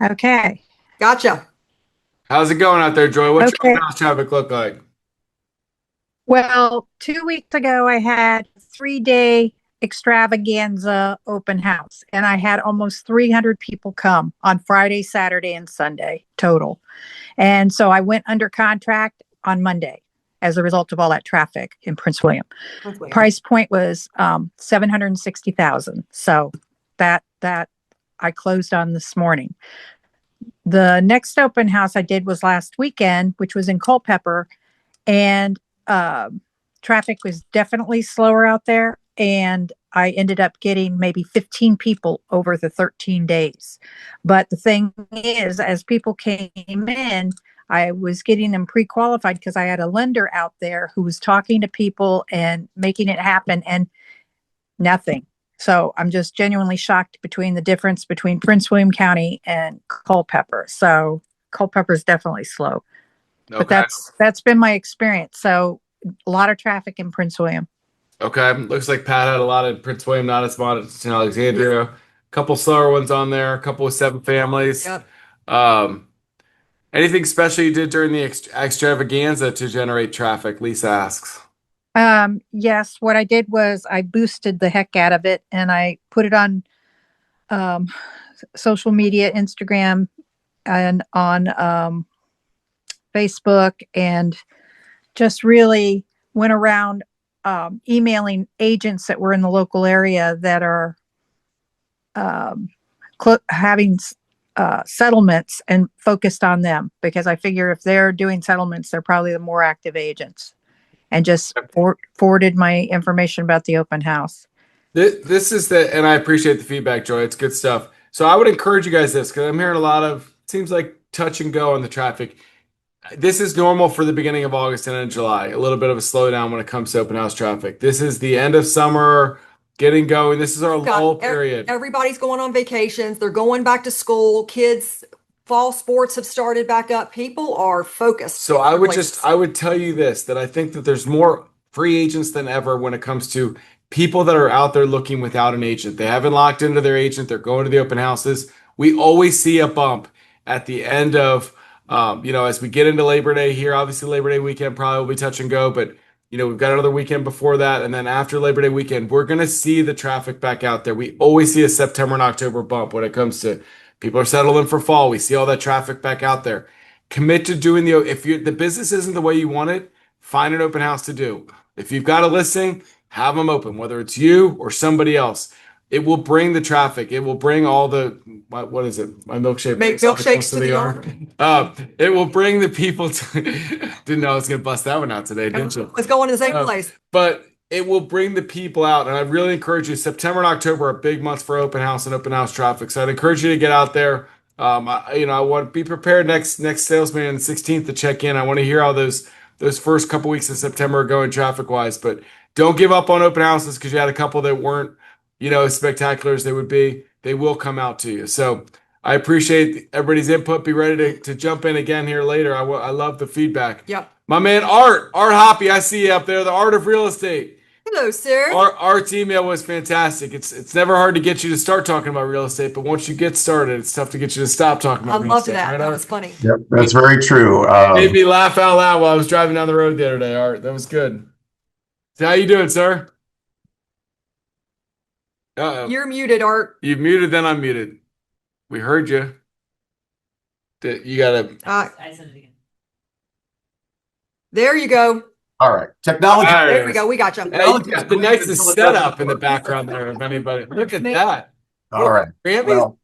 S4: Okay.
S2: Gotcha.
S1: How's it going out there, Joy? What's your
S4: Okay.
S1: open house traffic look like?
S4: Well, 2 weeks ago, I had a 3-day extravaganza open house, and I had almost 300 people come on Friday, Saturday, and Sunday total. And so I went under contract on Monday as a result of all that traffic in Prince William. Price point was $760,000. So that I closed on this morning. The next open house I did was last weekend, which was in Culpeper, and traffic was definitely slower out there. And I ended up getting maybe 15 people over the 13 days. But the thing is, as people came in, I was getting them pre-qualified because I had a lender out there who was talking to people and making it happen, and nothing. So I'm just genuinely shocked between the difference between Prince William County and Culpeper. So Culpeper is definitely slow, but that's been my experience. So a lot of traffic in Prince William.
S1: Okay. Looks like Pat had a lot of Prince William, not as much as in Alexandria. A couple slower ones on there, a couple with 7 families.
S2: Yep.
S1: Anything special you did during the extravaganza to generate traffic? Lisa asks.
S4: Yes, what I did was I boosted the heck out of it and I put it on social media, Instagram, and on Facebook, and just really went around emailing agents that were in the local area that are having settlements, and focused on them, because I figure if they're doing settlements, they're probably the more active agents, and just forwarded my information about the open house.
S1: This is and I appreciate the feedback, Joy. It's good stuff. So I would encourage you guys this, because I'm hearing a lot of, it seems like touch and go on the traffic. This is normal for the beginning of August and in July. A little bit of a slowdown when it comes to open house traffic. This is the end of summer, getting going. This is our lull period.
S2: Everybody's going on vacations. They're going back to school. Kids, fall sports have started back up. People are focused.
S1: So I would tell you this, that I think that there's more free agents than ever when it comes to people that are out there looking without an agent. They haven't locked into their agent. They're going to the open houses. We always see a bump at the end of, as we get into Labor Day here. Obviously, Labor Day weekend probably will be touch and go, but we've got another weekend before that. And then after Labor Day weekend, we're going to see the traffic back out there. We always see a September and October bump when it comes to people are settling for fall. We see all that traffic back out there. Commit to doing if the business isn't the way you want it, find an open house to do. If you've got a listing, have them open, whether it's you or somebody else. It will bring the traffic. It will bring all the, what is it? My milkshake.
S2: Make milkshakes to the yard.
S1: It will bring the people to, didn't know I was going to bust that one out today, didn't you?
S2: Let's go in the same place.
S1: But it will bring the people out. And I really encourage you, September and October are big months for open house and open house traffic. So I'd encourage you to get out there. I want to be prepared next salesman on the 16th to check in. I want to hear how those first couple weeks of September are going traffic wise, but don't give up on open houses, because you had a couple that weren't, as spectacular as they would be. They will come out to you. So I appreciate everybody's input. Be ready to jump in again here later. I love the feedback.
S2: Yep.
S1: My man, Art Hoppy, I see you up there, the art of real estate.
S2: Hello, sir.
S1: Art's email was fantastic. It's never hard to get you to start talking about real estate, but once you get started, it's tough to get you to stop talking about real estate.
S2: I loved that.
S1: Right,
S2: That
S1: Art?
S2: was funny.
S5: Yep, that's very true.
S1: Made me laugh out loud while I was driving down the road the other day, Art. That was good. So how you doing, sir? Uh-oh.
S2: You're muted, Art.
S1: You muted, then I'm muted. We heard you. You gotta.
S2: I said it again. There you go.
S5: All right, technology.
S2: There we go. We got you.
S1: Hey, you got the nicest setup in the background there, if anybody. Look at that.
S5: All right.
S1: Grammys?
S5: Well,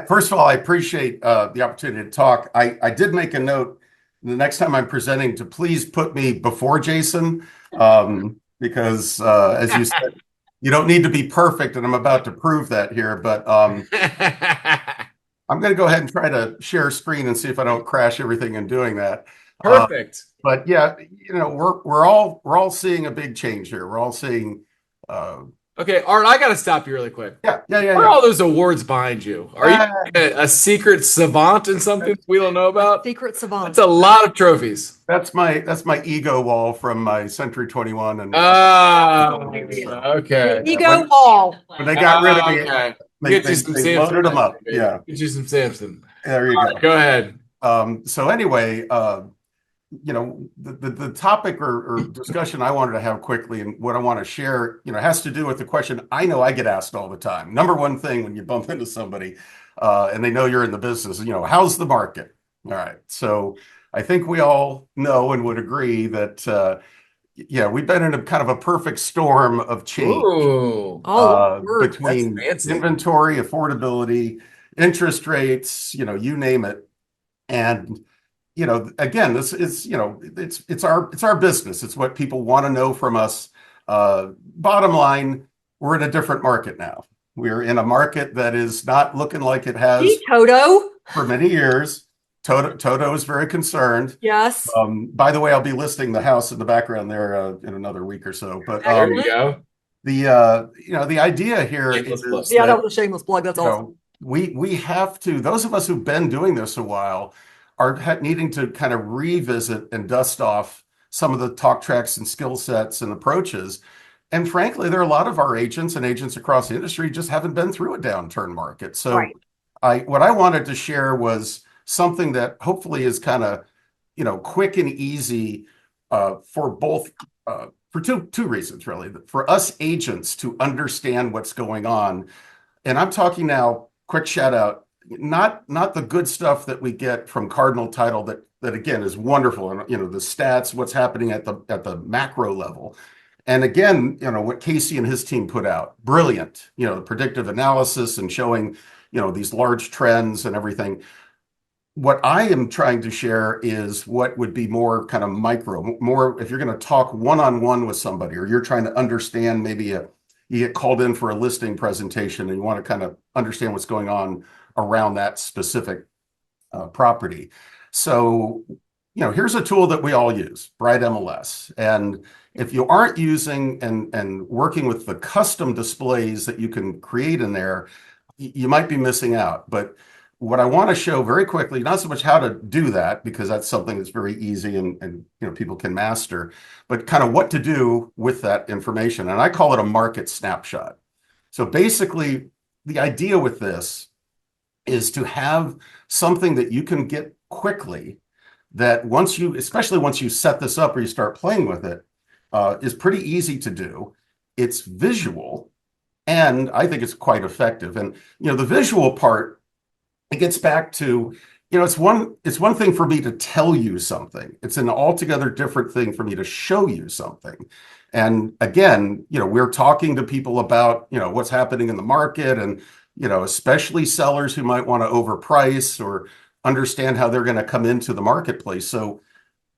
S5: first of all, I appreciate the opportunity to talk. I did make a note the next time I'm presenting to please put me before Jason, because as you said, you don't need to be perfect, and I'm about to prove that here. But I'm going to go ahead and try to share screen and see if I don't crash everything in doing that.
S1: Perfect.
S5: But yeah, we're all seeing a big change here. We're all seeing.
S1: Okay, Art, I got to stop you really quick.
S5: Yeah.
S1: What are all those awards behind you? Are you a secret savant in something we don't know about?
S2: Secret savant.
S1: That's a lot of trophies.
S5: That's my ego wall from my Century 21 and
S1: okay.
S2: Ego wall.
S5: when they got rid of me,
S1: Okay.
S5: they
S1: Get you some
S5: loaded
S1: Samson.
S5: them up. Yeah,
S1: Get you some Samson.
S5: there you
S1: All
S5: go.
S1: right, go ahead.
S5: So anyway, the topic or discussion I wanted to have quickly, and what I want to share, has to do with the question I know I get asked all the time. Number one thing when you bump into somebody, and they know you're in the business, how's the market? All right. So I think we all know and would agree that, we've been in a kind of a perfect storm of change.
S1: Ooh.
S5: Between
S1: That's fancy.
S5: inventory, affordability, interest rates, you name it. And again, this is, it's our business. It's what people want to know from us. Bottom line, we're in a different market now. We're in a market that is not looking like it has
S2: Toto.
S5: for many years. Toto is very concerned.
S2: Yes.
S5: By the way, I'll be listing the house in the background there in another week or so. But
S1: There you go.
S5: the idea here
S1: Shameless plug.
S5: is
S2: Yeah, that
S5: that,
S2: was a shameless plug. That's
S5: you
S2: awesome.
S5: know, we have to, those of us who've been doing this a while are needing to kind of revisit and dust off some of the talk tracks and skill sets and approaches. And frankly, there are a lot of our agents and agents across the industry just haven't been through a downturn market. So
S2: Right.
S5: what I wanted to share was something that hopefully is kind of, quick and easy for both for two reasons really. For us agents to understand what's going on, and I'm talking now, quick shout out, not the good stuff that we get from Cardinal Title that again is wonderful, and the stats, what's happening at the macro level. And again, what Casey and his team put out, brilliant, the predictive analysis and showing, these large trends and everything. What I am trying to share is what would be more kind of micro, more if you're going to talk one-on-one with somebody, or you're trying to understand, maybe you get called in for a listing presentation and you want to kind of understand what's going on around that specific property. So, here's a tool that we all use, Bright MLS. And if you aren't using and working with the custom displays that you can create in there, you might be missing out. But what I want to show very quickly, not so much how to do that, because that's something that's very easy and people can master, but kind of what to do with that information. And I call it a market snapshot. So basically, the idea with this is to have something that you can get quickly, that especially once you set this up or you start playing with it, is pretty easy to do. It's visual, and I think it's quite effective. And the visual part, it gets back to, it's one thing for me to tell you something. It's an altogether different thing for me to show you something. And again, we're talking to people about, what's happening in the market, and, especially sellers who might want to overprice or understand how they're going to come into the marketplace. So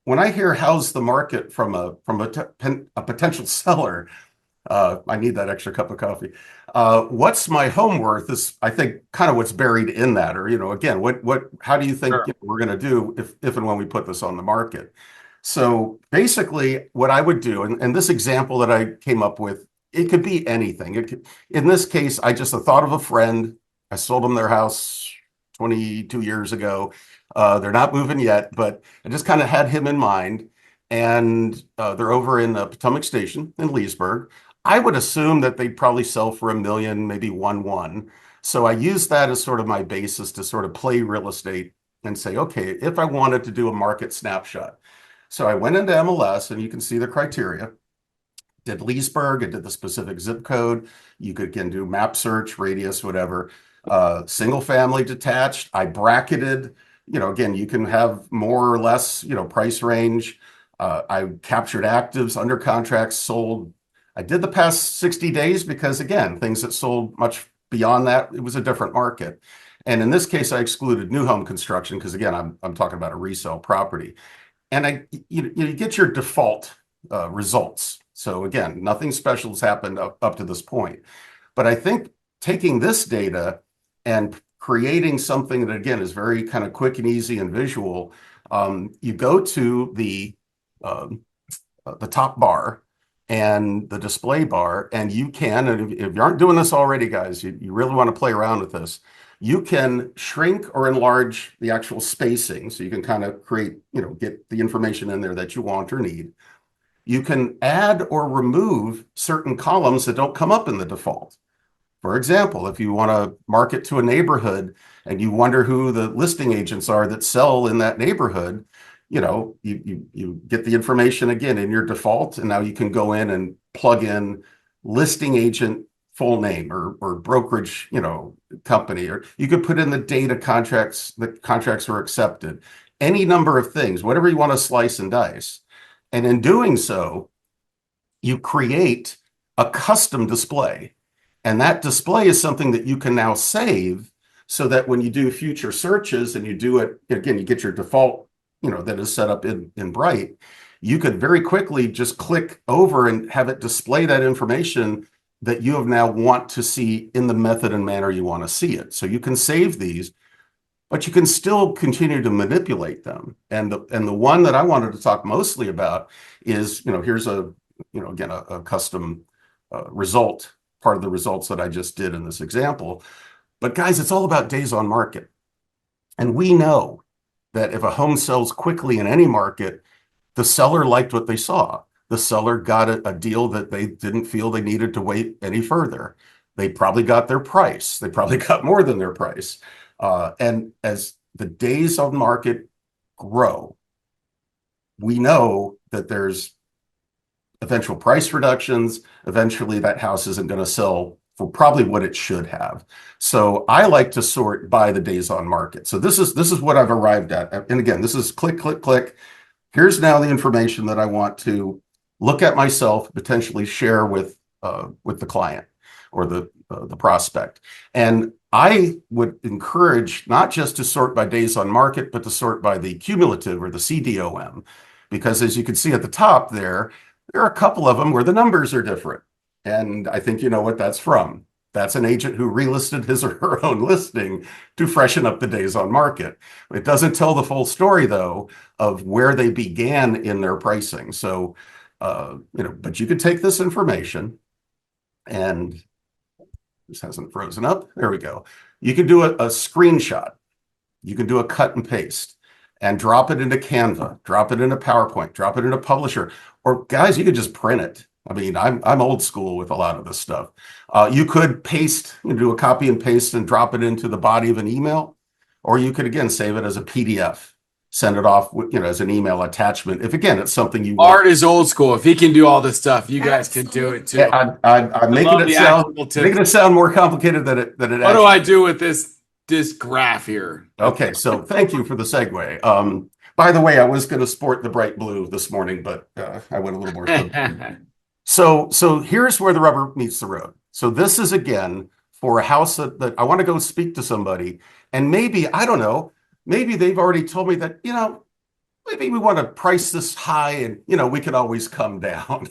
S5: when I hear how's the market from a potential seller, I need that extra cup of coffee. What's my home worth is, I think, kind of what's buried in that. Or, again, how do you think we're going to do if and when we put this on the market? So basically, what I would do, and this example that I came up with, it could be anything. In this case, I just thought of a friend. I sold them their house 22 years ago. They're not moving yet, but I just kind of had him in mind. And they're over in Potomac Station in Leesburg. I would assume that they'd probably sell for $1 million, maybe 1.1. So I use that as sort of my basis to sort of play real estate and say, okay, if I wanted to do a market snapshot. So I went into MLS, and you can see the criteria. Did Leesburg, I did the specific zip code. You could, again, do map search, radius, whatever. Single family detached. I bracketed, again, you can have more or less, price range. I captured actives, under contracts, sold. I did the past 60 days because, again, things that sold much beyond that, it was a different market. And in this case, I excluded new home construction because, again, I'm talking about a resale property. And you get your default results. So again, nothing special has happened up to this point. But I think taking this data and creating something that, again, is very kind of quick and easy and visual, you go to the top bar and the display bar, and you can, and if you aren't doing this already, guys, you really want to play around with this. You can shrink or enlarge the actual spacing, so you can kind of create, get the information in there that you want or need. You can add or remove certain columns that don't come up in the default. For example, if you want to market to a neighborhood and you wonder who the listing agents are that sell in that neighborhood, you get the information again in your default, and now you can go in and plug in listing agent full name or brokerage, company, or you could put in the data contracts, the contracts were accepted, any number of things, whatever you want to slice and dice. And in doing so, you create a custom display. And that display is something that you can now save so that when you do future searches and you do it, again, you get your default, that is set up in Bright, you could very quickly just click over and have it display that information that you have now want to see in the method and manner you want to see it. So you can save these. but you can still continue to manipulate them. And the one that I wanted to talk mostly about is, here's again, a custom result, part of the results that I just did in this example. But guys, it's all about days on market. And we know that if a home sells quickly in any market, the seller liked what they saw. The seller got a deal that they didn't feel they needed to wait any further. They probably got their price. They probably got more than their price. And as the days on market grow, we know that there's eventual price reductions. Eventually, that house isn't going to sell for probably what it should have. So I like to sort by the days on market. So this is what I've arrived at. And again, this is click, click, click. Here's now the information that I want to look at myself, potentially share with the client or the prospect. And I would encourage not just to sort by days on market, but to sort by the cumulative or the CDOM, because as you can see at the top there are a couple of them where the numbers are different. And I think you know what that's from. That's an agent who relisted his or her own listing to freshen up the days on market. It doesn't tell the full story, though, of where they began in their pricing. So, but you could take this information, and this hasn't frozen up. There we go. You can do a screenshot. You can do a cut and paste and drop it into Canva, drop it into PowerPoint, drop it into Publisher, or guys, you could just print it. I mean, I'm old school with a lot of this stuff. You could paste, do a copy and paste and drop it into the body of an email, or you could again save it as a PDF, send it off, as an email attachment. If again, it's something you
S1: Art is old school. If he can do all this stuff, you guys can do it too.
S5: Yeah, I'm making it sound more complicated than it.
S1: What do I do with this graph here?
S5: Okay, so thank you for the segue. By the way, I was going to sport the bright blue this morning, but I went a little more. So here's where the rubber meets the road. So this is, again, for a house that I want to go speak to somebody. And maybe, I don't know, maybe they've already told me that, maybe we want to price this high and, we can always come down.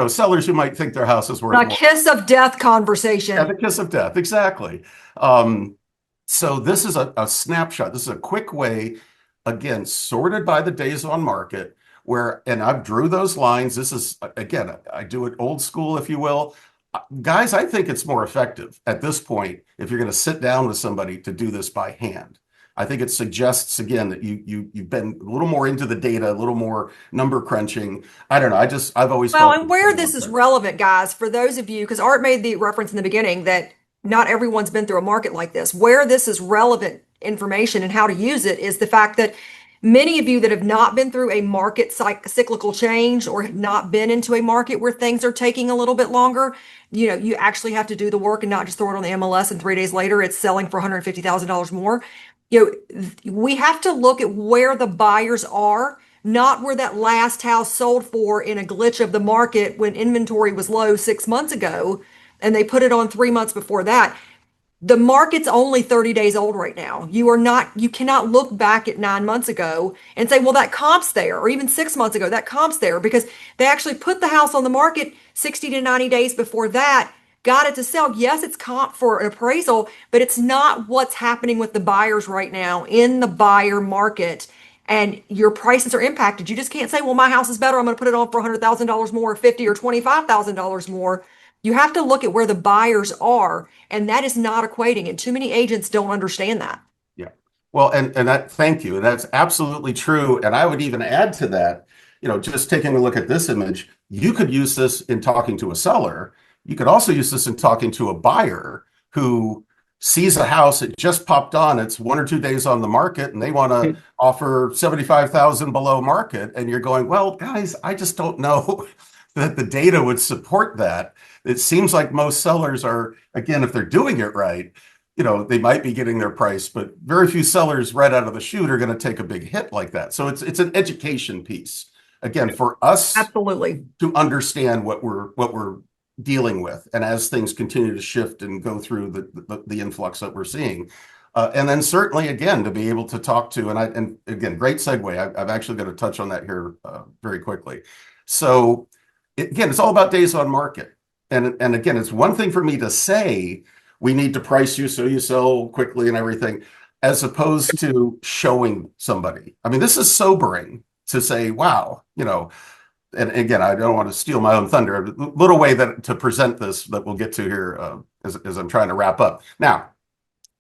S5: Sellers who might think their house is worth
S2: A
S5: more.
S2: kiss of death conversation.
S5: Yeah, the kiss of death. Exactly. So this is a snapshot. This is a quick way, again, sorted by the days on market. And I've drew those lines. This is, again, I do it old school, if you will. Guys, I think it's more effective at this point if you're going to sit down with somebody to do this by hand. I think it suggests, again, that you've been a little more into the data, a little more number crunching. I don't know. I've always
S2: Well, and where this is relevant, guys, for those of you, because Art made the reference in the beginning that not everyone's been through a market like this. Where this is relevant information and how to use it is the fact that many of you that have not been through a market cyclical change or have not been into a market where things are taking a little bit longer, you actually have to do the work and not just throw it on the MLS and 3 days later it's selling for $150,000 more. We have to look at where the buyers are, not where that last house sold for in a glitch of the market when inventory was low 6 months ago and they put it on 3 months before that. The market's only 30 days old right now. You cannot look back at 9 months ago and say, well, that comp's there, or even 6 months ago, that comp's there, because they actually put the house on the market 60 to 90 days before that, got it to sell. Yes, it's comp for an appraisal, but it's not what's happening with the buyers right now in the buyer market. And your prices are impacted. You just can't say, well, my house is better, I'm going to put it on for $100,000 more, or $50,000 or $25,000 more. You have to look at where the buyers are, and that is not equating. And too many agents don't understand that.
S5: Yeah. Well, and that, thank you. That's absolutely true. And I would even add to that, just taking a look at this image, you could use this in talking to a seller. You could also use this in talking to a buyer who sees a house, it just popped on, it's 1 or 2 days on the market, and they want to offer $75,000 below market. And you're going, well, guys, I just don't know that the data would support that. It seems like most sellers are, again, if they're doing it right, they might be getting their price, but very few sellers right out of the chute are going to take a big hit like that. So it's an education piece, again, for us
S2: Absolutely
S5: to understand what we're dealing with, and as things continue to shift and go through the influx that we're seeing, and then certainly again to be able to talk to, and again, great segue. I'm actually going to touch on that here very quickly. So again, it's all about days on market. And again, it's one thing for me to say, we need to price you so you sell quickly and everything. as opposed to showing somebody. I mean, this is sobering to say, wow, and again, I don't want to steal my own thunder. A little way that to present this that we'll get to here as I'm trying to wrap up. Now,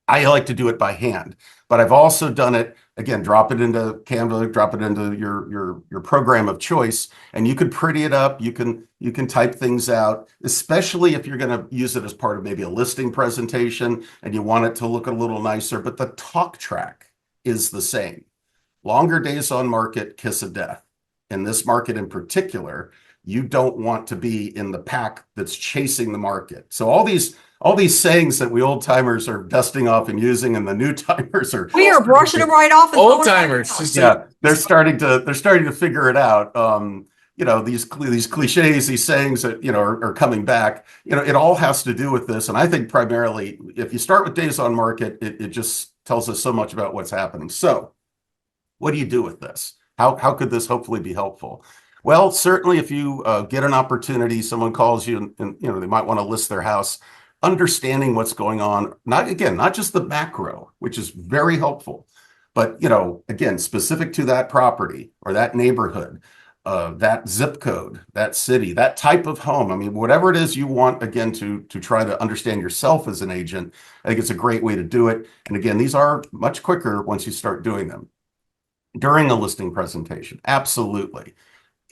S5: I like to do it by hand, but I've also done it again. Drop it into Canva, drop it into your program of choice, and you can pretty it up. You can type things out, especially if you're going to use it as part of maybe a listing presentation and you want it to look a little nicer. But the talk track is the same. Longer days on market, kiss of death. In this market in particular, you don't want to be in the pack that's chasing the market. So all these sayings that we old timers are dusting off and using, and the new timers are
S2: brushing them right off.
S1: Old timers.
S5: they're starting to figure it out. These cliches, these sayings that are coming back. It all has to do with this, and I think primarily, if you start with days on market, it just tells us so much about what's happening. So, what do you do with this? How could this hopefully be helpful? Well, certainly if you get an opportunity, someone calls you and they might want to list their house, understanding what's going on, not just the macro, which is very helpful, but again, specific to that property or that neighborhood, that zip code, that city, that type of home. I mean, whatever it is you want, again, to try to understand yourself as an agent, I think it's a great way to do it. And again, these are much quicker once you start doing them. During a listing presentation, absolutely.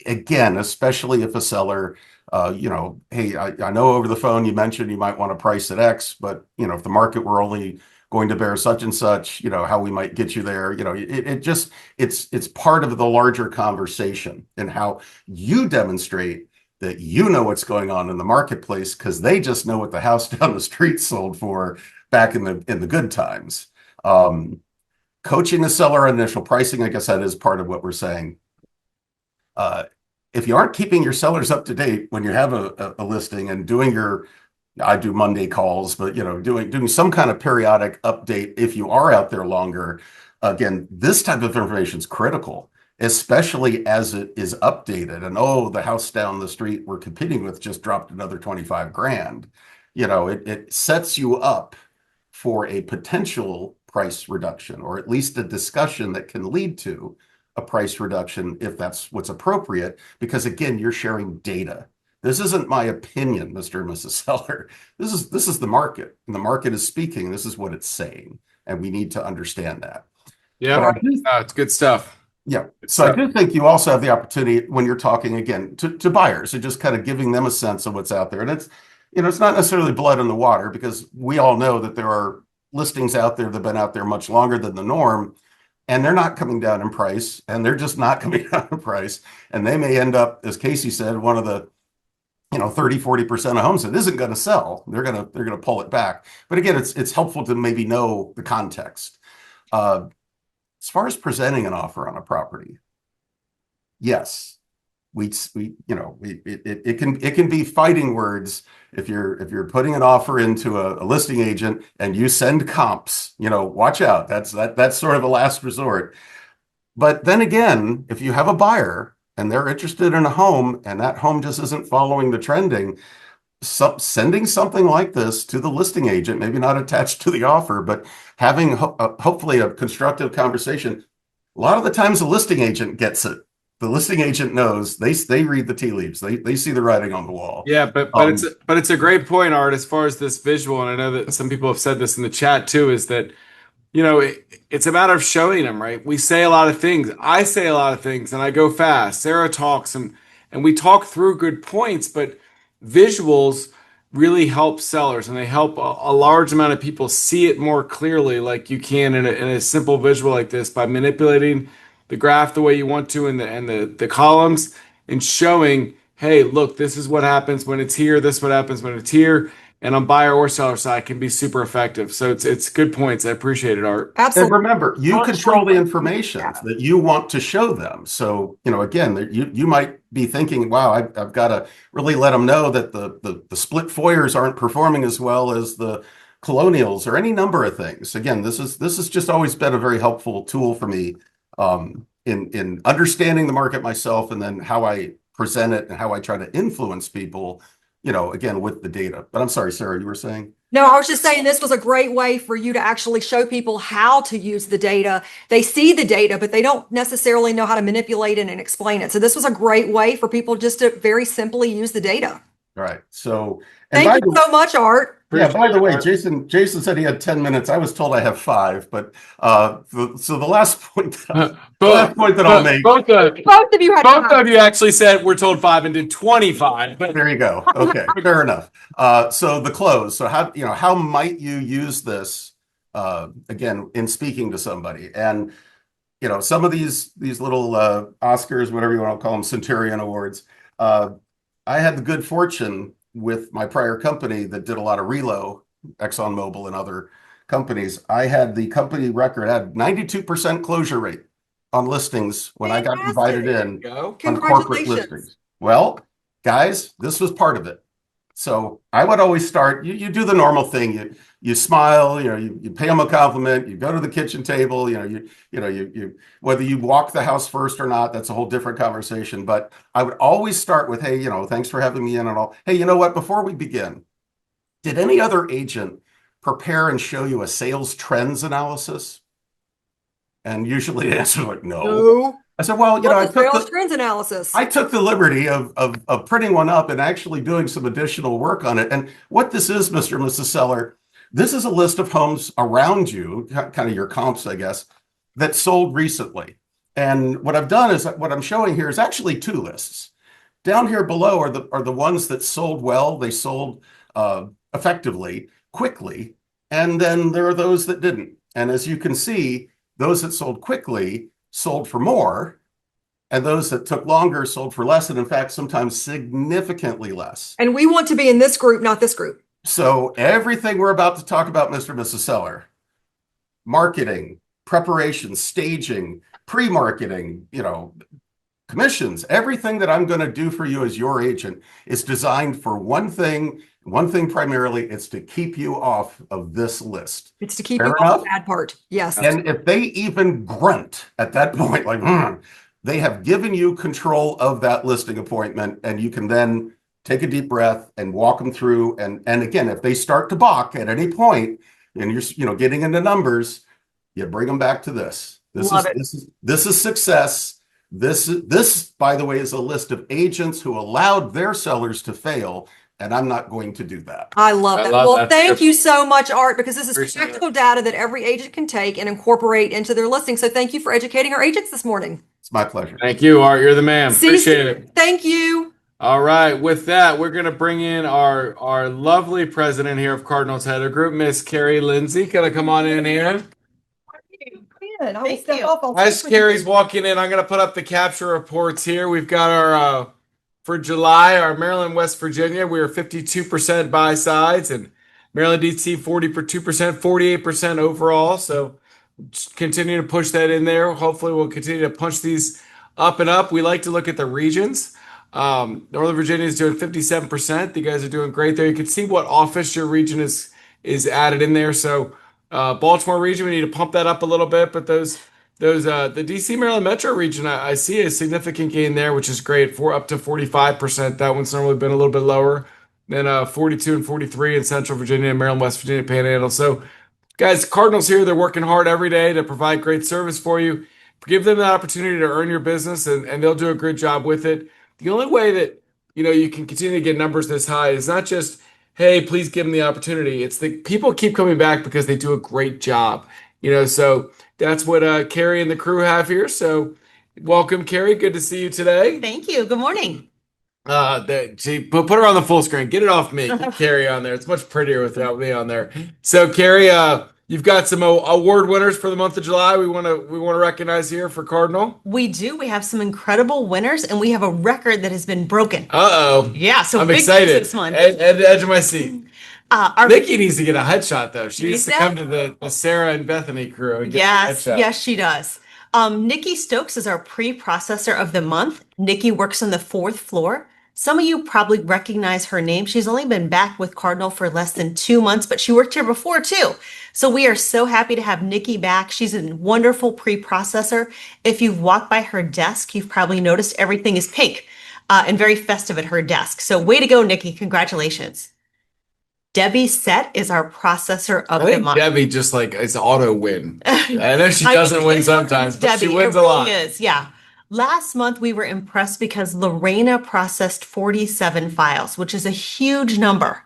S5: Again, especially if a seller, hey, I know over the phone you mentioned you might want to price at X, but if the market were only going to bear such and such, how we might get you there. It's part of the larger conversation and how you demonstrate that what's going on in the marketplace, because they just know what the house down the street sold for back in the good times. Coaching the seller on initial pricing, I guess that is part of what we're saying. If you aren't keeping your sellers up to date when you have a listing and I do Monday calls, but doing some kind of periodic update if you are out there longer, again, this type of information is critical, especially as it is updated. And the house down the street we're competing with just dropped another 25 grand. It sets you up for a potential price reduction, or at least a discussion that can lead to a price reduction if that's what's appropriate, because again, you're sharing data. This isn't my opinion, Mr. and Mrs. Seller. This is the market, and the market is speaking. This is what it's saying, and we need to understand that.
S1: Yeah, it's good stuff.
S5: Yeah. So I do think you also have the opportunity when you're talking again to buyers and just kind of giving them a sense of what's out there. And it's not necessarily blood in the water, because we all know that there are listings out there that have been out there much longer than the norm, and they're not coming down in price, and they're just not coming down in price. And they may end up, as Casey said, one of the 30-40% of homes that isn't going to sell. They're going to pull it back. But again, it's helpful to maybe know the context. As far as presenting an offer on a property, yes, it can be fighting words if you're putting an offer into a listing agent and you send comps. Watch out. That's sort of a last resort. But then again, if you have a buyer and they're interested in a home and that home just isn't following the trending, sending something like this to the listing agent, maybe not attached to the offer, but having hopefully a constructive conversation. A lot of the times the listing agent gets it. The listing agent knows. They read the tea leaves. They see the writing on the wall.
S1: Yeah, but it's a great point, Art, as far as this visual. And I know that some people have said this in the chat too, is that it's a matter of showing them, right? We say a lot of things. I say a lot of things, and I go fast. Sarah talks, and we talk through good points, but visuals really help sellers, and they help a large amount of people see it more clearly, like you can in a simple visual like this, by manipulating the graph the way you want to, and the columns, and showing, hey, look, this is what happens when it's here. This is what happens when it's here. And on buyer or seller side can be super effective. So it's good points. I appreciate it, Art.
S2: Absolutely.
S5: And remember, you control the information that you want to show them. So, again, you might be thinking, wow, I've got to really let them know that the split foyers aren't performing as well as the colonials, or any number of things. Again, this has just always been a very helpful tool for me in understanding the market myself, and then how I present it and how I try to influence people again, with the data. But I'm sorry, Sarah, you were saying?
S2: No, I was just saying this was a great way for you to actually show people how to use the data. They see the data, but they don't necessarily know how to manipulate it and explain it. So this was a great way for people just to very simply use the data.
S5: All right. So, and
S2: Thank you so much, Art.
S5: yeah, by the way,
S1: Art.
S5: Jason said he had 10 minutes. I was told I have 5, but so the last point that I'll make.
S2: Both of you had
S1: Both of you actually said we're told 5 and did 25. But
S5: there you go. Okay, fair enough. So the close. So how might you use this again in speaking to somebody? And some of these little Oscars, whatever you want to call them, Centurion Awards. I had the good fortune with my prior company that did a lot of relo, ExxonMobil and other companies. I had the company record, had 92% closure rate on listings when I got invited in on corporate listings. Well, guys, this was part of it. So I would always start, you do the normal thing. You smile, you pay them a compliment, you go to the kitchen table, you whether you walk the house first or not, that's a whole different conversation. But I would always start with, hey, thanks for having me in and all. Hey, you know what? Before we begin, did any other agent prepare and show you a sales trends analysis? And usually the answer is like, no. I said, well, I took
S2: trends analysis.
S5: I took the liberty of printing one up and actually doing some additional work on it. And what this is, Mr. and Mrs. Seller, this is a list of homes around you, kind of your comps, I guess, that sold recently. And what I've done is what I'm showing here is actually 2 lists. Down here below are the ones that sold well. They sold effectively, quickly. And then there are those that didn't. And as you can see, those that sold quickly sold for more, and those that took longer sold for less, and in fact, sometimes significantly less.
S2: And we want to be in this group, not this group.
S5: So everything we're about to talk about, Mr. and Mrs. Seller, marketing, preparation, staging, pre-marketing, commissions, everything that I'm going to do for you as your agent is designed for one thing primarily, it's to keep you off of this list.
S2: It's to keep you off the bad part. Yes.
S5: And if they even grunt at that point, like, they have given you control of that listing appointment, and you can then take a deep breath and walk them through. And again, if they start to balk at any point and you're getting into numbers, you bring them back to this. This is success. This, by the way, is a list of agents who allowed their sellers to fail, and I'm not going to do that.
S2: I love that. Thank you so much, Art, because this is practical data that every agent can take and incorporate into their listing. So thank you for educating our agents this morning.
S5: It's my pleasure.
S1: Thank you, Art. You're the man. Appreciate it.
S2: Thank you.
S1: All right. With that, we're going to bring in our lovely president here of Cardinals Header Group, Miss Carrie Lindsay. Can I come on in here? As Carrie's walking in, I'm going to put up the capture reports here. We've got our, for July, our Maryland, West Virginia, we are 52% buy sides, and Maryland, DC, 42%, 48% overall. So just continue to push that in there. Hopefully we'll continue to punch these up and up. We like to look at the regions. Northern Virginia is doing 57%. You guys are doing great there. You can see what office your region is added in there. So Baltimore region, we need to pump that up a little bit, but the DC Maryland Metro region, I see a significant gain there, which is great, for up to 45%. That one's normally been a little bit lower than 42 and 43 in Central Virginia and Maryland, West Virginia Panhandle. So guys, Cardinals here, they're working hard every day to provide great service for you. Give them that opportunity to earn your business, and they'll do a great job with it. The only way that you can continue to get numbers this high is not just, hey, please give them the opportunity. It's the people keep coming back because they do a great job. So that's what Carrie and the crew have here. So welcome, Carrie. Good to see you today.
S6: Thank you. Good morning.
S1: Put her on the full screen. Get it off me. Get Carrie on there. It's much prettier without me on there. So Carrie, you've got some award winners for the month of July. We want to recognize here for Cardinal.
S6: We do. We have some incredible winners, and we have a record that has been broken.
S1: Uh-oh.
S6: Yeah, so
S1: I'm
S6: big
S1: excited.
S6: This one.
S1: At the edge of my seat.
S6: Our
S1: Nikki needs to get a headshot, though. She needs to come to the Sarah and Bethany crew and get a headshot.
S6: Yes, she does. Nikki Stokes is our pre-processor of the month. Nikki works on the 4th floor. Some of you probably recognize her name. She's only been back with Cardinal for less than 2 months, but she worked here before too. So we are so happy to have Nikki back. She's a wonderful pre-processor. If you've walked by her desk, you've probably noticed everything is pink. and very festive at her desk. So way to go, Nikki. Congratulations. Debbie Set is our processor of
S1: I
S6: the
S1: think
S6: month.
S1: Debbie just like it's auto win. I know she
S6: I
S1: doesn't
S6: mean,
S1: win
S6: it's
S1: sometimes, but she
S6: Debbie,
S1: wins
S6: it
S1: a
S6: really
S1: lot.
S6: is. Yeah. Last month, we were impressed because Lorena processed 47 files, which is a huge number.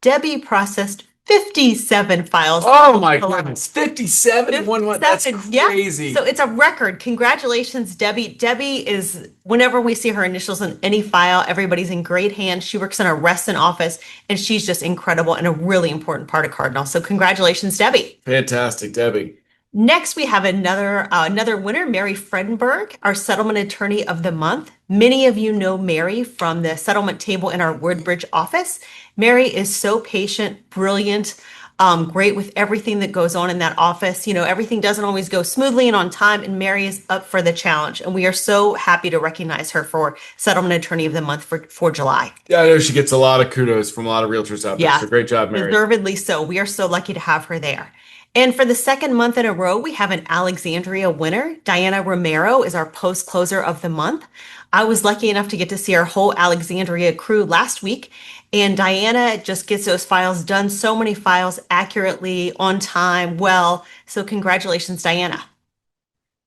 S6: Debbie processed 57 files.
S1: Oh my goodness, 57 one month. That's
S6: 57, yeah.
S1: crazy.
S6: So it's a record. Congratulations, Debbie. Debbie is, whenever we see her initials in any file, everybody's in great hands. She works in our Reston office, and she's just incredible and a really important part of Cardinal. So congratulations, Debbie.
S1: Fantastic, Debbie.
S6: Next, we have another winner, Mary Fredenberg, our settlement attorney of the month. Many of you know Mary from the settlement table in our Woodbridge office. Mary is so patient, brilliant, great with everything that goes on in that office. You know, everything doesn't always go smoothly and on time, and Mary is up for the challenge. And we are so happy to recognize her for settlement attorney of the month for July.
S1: Yeah, I know she gets a lot of kudos from a lot of realtors out there.
S6: Yeah.
S1: So great job, Mary.
S6: Deservedly so. We are so lucky to have her there. And for the second month in a row, we have an Alexandria winner. Diana Romero is our post closer of the month. I was lucky enough to get to see our whole Alexandria crew last week. And Diana just gets those files done, so many files accurately, on time, well. So congratulations, Diana.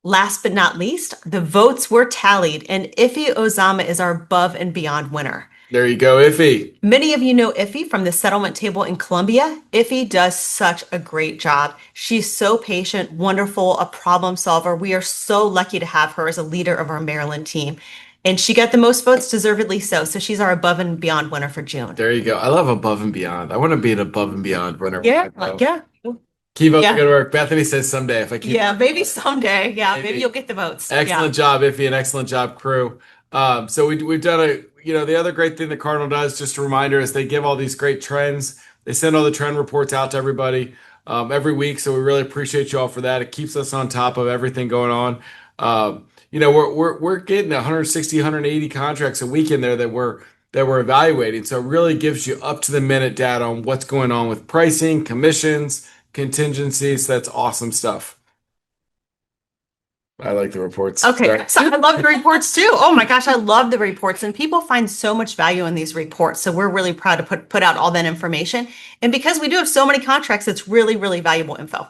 S6: Last but not least, the votes were tallied, and Ife Ozama is our above and beyond winner.
S1: There you go, Iffy.
S6: Many of you know Iffy from the settlement table in Columbia. Iffy does such a great job. She's so patient, wonderful, a problem solver. We are so lucky to have her as a leader of our Maryland team. And she got the most votes, deservedly so. So she's our above and beyond winner for June.
S1: There you go. I love above and beyond. I want to be an above and beyond winner.
S6: Yeah.
S1: Keep up
S6: Yeah.
S1: the good work. Bethany says someday if I keep.
S6: Yeah, maybe someday. Yeah, maybe
S1: Maybe.
S6: you'll get the votes.
S1: Excellent job, Iffy, and excellent job, crew. So we've done the other great thing the Cardinal does, just a reminder, is they give all these great trends. They send all the trend reports out to everybody every week. So we really appreciate you all for that. It keeps us on top of everything going on. We're getting 160, 180 contracts a week in there that we're evaluating. So it really gives you up to the minute data on what's going on with pricing, commissions, contingencies. That's awesome stuff. I like the reports.
S6: Okay,
S1: Sorry.
S6: so I love the reports too. Oh my gosh, I love the reports, and people find so much value in these reports. So we're really proud to put out all that information. And because we do have so many contracts, it's really, really valuable info.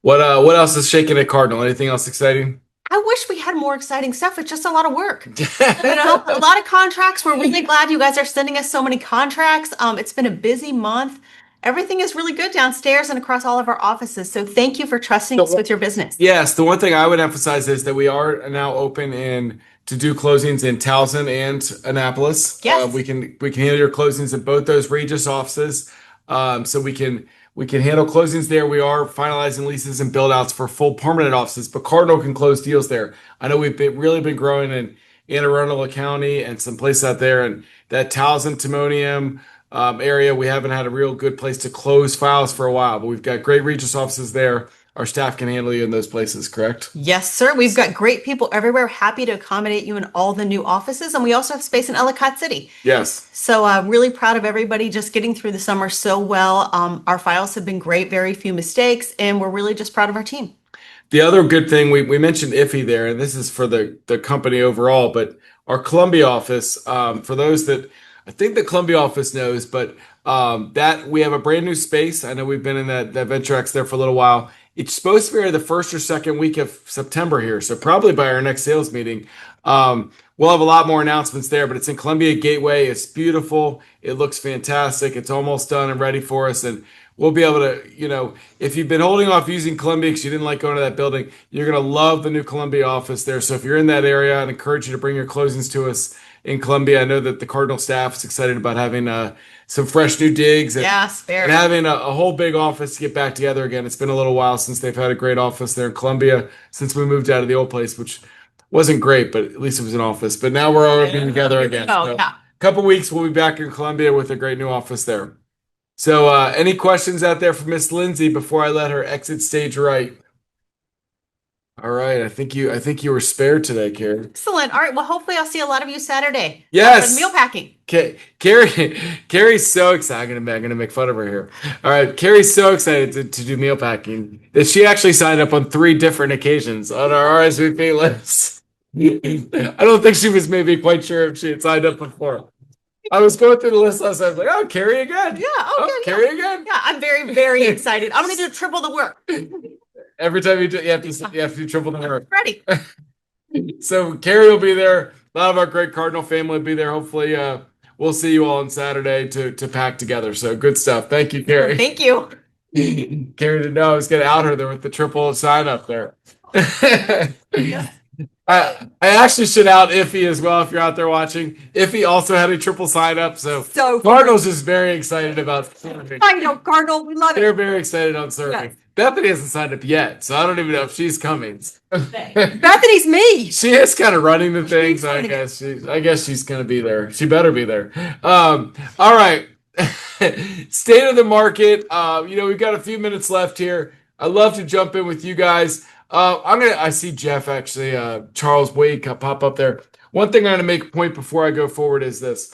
S1: What else is shaking at Cardinal? Anything else exciting?
S6: I wish we had more exciting stuff. It's just a lot of work. A lot of contracts. We're really glad you guys are sending us so many contracts. It's been a busy month. Everything is really good downstairs and across all of our offices. So thank you for trusting us with your business.
S1: Yes, the one thing I would emphasize is that we are now open to do closings in Towson and Annapolis.
S6: Yes.
S1: We can handle your closings in both those Regis offices. So we can handle closings there. We are finalizing leases and build outs for full permanent offices, but Cardinal can close deals there. I know we've really been growing in Anne Arundel County and some places out there, and that Towson, Timonium area, we haven't had a real good place to close files for a while, but we've got great Regis offices there. Our staff can handle you in those places, correct?
S6: Yes, sir. We've got great people everywhere, happy to accommodate you in all the new offices. And we also have space in Ellicott City.
S1: Yes.
S6: So really proud of everybody just getting through the summer so well. Our files have been great, very few mistakes, and we're really just proud of our team.
S1: The other good thing, we mentioned Iffy there, and this is for the company overall, but our Columbia office, for those that I think the Columbia office knows, but that we have a brand new space. I know we've been in that VentureX there for a little while. It's supposed to be the first or second week of September here, so probably by our next sales meeting. We'll have a lot more announcements there, but it's in Columbia Gateway. It's beautiful. It looks fantastic. It's almost done and ready for us, and we'll be able to, if you've been holding off using Columbia because you didn't like going to that building, you're going to love the new Columbia office there. So if you're in that area, I'd encourage you to bring your closings to us in Columbia. I know that the Cardinal staff is excited about having some fresh new digs and having a whole big office to get back together again. It's been a little while since they've had a great office there in Columbia since we moved out of the old place, which wasn't great, but at least it was an office. But now we're all getting together again. A couple weeks, we'll be back in Columbia with a great new office there. So any questions out there for Miss Lindsay before I let her exit stage right? All right, I think you were spared today, Carrie.
S6: Excellent. All right. Well, hopefully I'll see a lot of you Saturday.
S1: Yes.
S6: Meal packing.
S1: Carrie's so excited. I'm gonna make fun of her here. All right, Carrie's so excited to do meal packing that she actually signed up on 3 different occasions on our RSVP list. I don't think she was maybe quite sure if she had signed up before. I was going through the list last night. I was like, oh, Carrie again.
S6: Yeah. Okay.
S1: Carrie again.
S6: Yeah. I'm very, very excited. I'm going to do triple the work.
S1: Every time you do, you have to do triple the work.
S6: Ready.
S1: So Carrie will be there. A lot of our great Cardinal family will be there. Hopefully, we'll see you all on Saturday to pack together. So good stuff. Thank you, Carrie.
S6: Thank you.
S1: Carrie didn't know I was going to out her there with the triple sign up there. I actually should out Iffy as well if you're out there watching. Iffy also had a triple sign up, so Cardinals is very excited about serving.
S2: I know, Cardinal, we love
S1: They're
S2: it.
S1: very excited on serving.
S2: Yes.
S1: Bethany hasn't signed up yet, so I don't even know if she's coming.
S2: Bethany's me.
S1: She is kind of running the thing,
S2: She's
S1: so
S2: running
S1: I guess she's gonna be there. She better be there. All right. State of the market. We've got a few minutes left here. I'd love to jump in with you guys. I see Jeff actually, Charles Wade pop up there. One thing I'm gonna make a point before I go forward is this.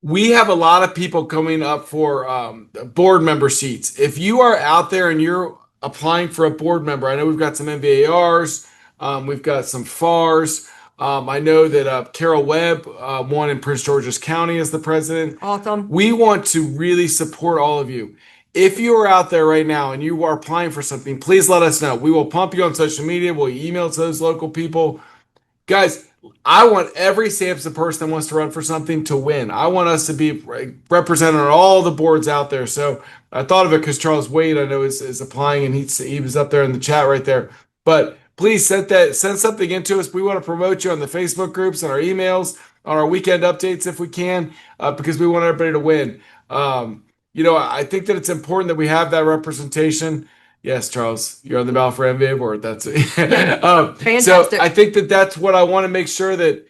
S1: We have a lot of people coming up for board member seats. If you are out there and you're applying for a board member, I know we've got some MBARs, we've got some FARs. I know that Carol Webb won in Prince George's County as the president.
S2: Awesome.
S1: We want to really support all of you. If you are out there right now and you are applying for something, please let us know. We will pump you on social media. We'll email to those local people. Guys, I want every Samson person that wants to run for something to win. I want us to be represented on all the boards out there. So I thought of it because Charles Wade, I know, is applying, and he was up there in the chat right there. But please send something into us. We want to promote you on the Facebook groups and our emails, on our weekend updates if we can, because we want everybody to win. I think that it's important that we have that representation. Yes, Charles, you're on the ballot for MBA board. That's it.
S2: Fantastic.
S1: So I think that that's what I want to make sure that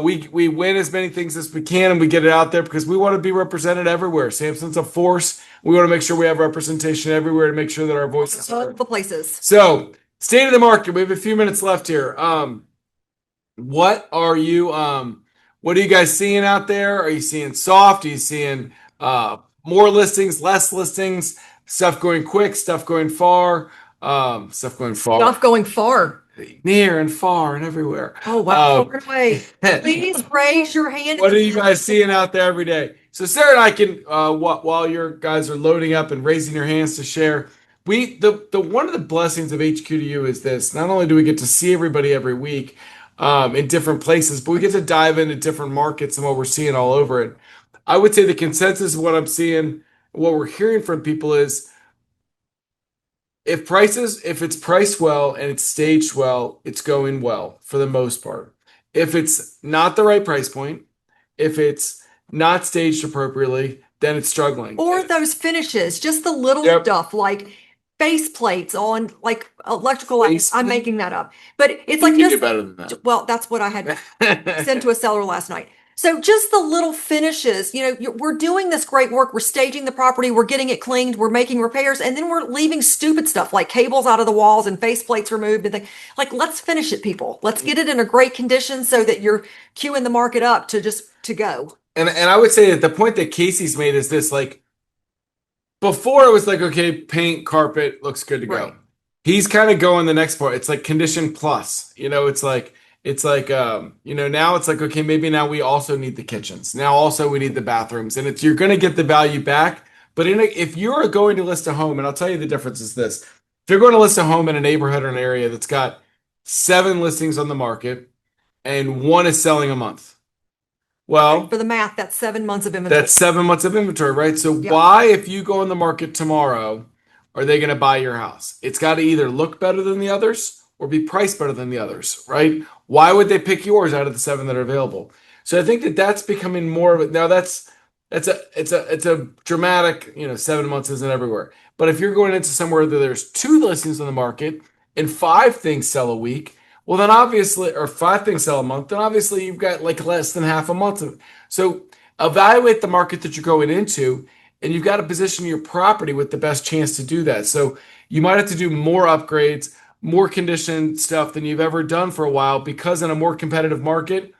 S1: we win as many things as we can and we get it out there because we want to be represented everywhere. Samson's a force. We want to make sure we have representation everywhere to make sure that our voices are
S2: All the places.
S1: So, state of the market. We have a few minutes left here. What are you guys seeing out there? Are you seeing soft? Are you seeing more listings, less listings, stuff going quick, stuff going far, stuff going far, near and far and everywhere?
S2: Oh, wow. Away. Please raise your hand.
S1: What are you guys seeing out there every day? So Sarah and I can, while your guys are loading up and raising your hands to share, one of the blessings of HQ2U is this. Not only do we get to see everybody every week in different places, but we get to dive into different markets and what we're seeing all over it. I would say the consensus of what I'm seeing, what we're hearing from people is if it's priced well and it's staged well, it's going well for the most part. If it's not the right price point, if it's not staged appropriately, then it's struggling.
S2: Or those finishes, just the little stuff like face plates on like electrical. I'm making that up, but it's like
S1: just better than that.
S2: Well, that's what I had sent to a seller last night. So just the little finishes, we're doing this great work. We're staging the property. We're getting it cleaned. We're making repairs. And then we're leaving stupid stuff like cables out of the walls and face plates removed and things. Like, let's finish it, people. Let's get it in a great condition so that you're queuing the market up to go.
S1: And I would say that the point that Casey's made is this, like, before it was like, okay, paint, carpet, looks good to go.
S2: Right.
S1: He's kind of going the next part. It's like condition plus, now it's like, now it's like, okay, maybe now we also need the kitchens. Now also we need the bathrooms, and you're going to get the value back. But if you're going to list a home, and I'll tell you the difference is this: if you're going to list a home in a neighborhood or an area that's got 7 listings on the market and 1 is selling a month, well,
S2: for the math, that's 7 months of inventory.
S1: That's 7 months of inventory, right? So why, if you go on the market tomorrow, are they going to buy your house? It's got to either look better than the others or be priced better than the others, right? Why would they pick yours out of the 7 that are available? So I think that that's becoming more of it. Now it's a dramatic, 7 months isn't everywhere. But if you're going into somewhere that there's 2 listings on the market and 5 things sell a week, well, then obviously, or 5 things sell a month, then obviously you've got like less than half a month. So evaluate the market that you're going into, and you've got to position your property with the best chance to do that. So you might have to do more upgrades, more conditioned stuff than you've ever done for a while, because in a more competitive market,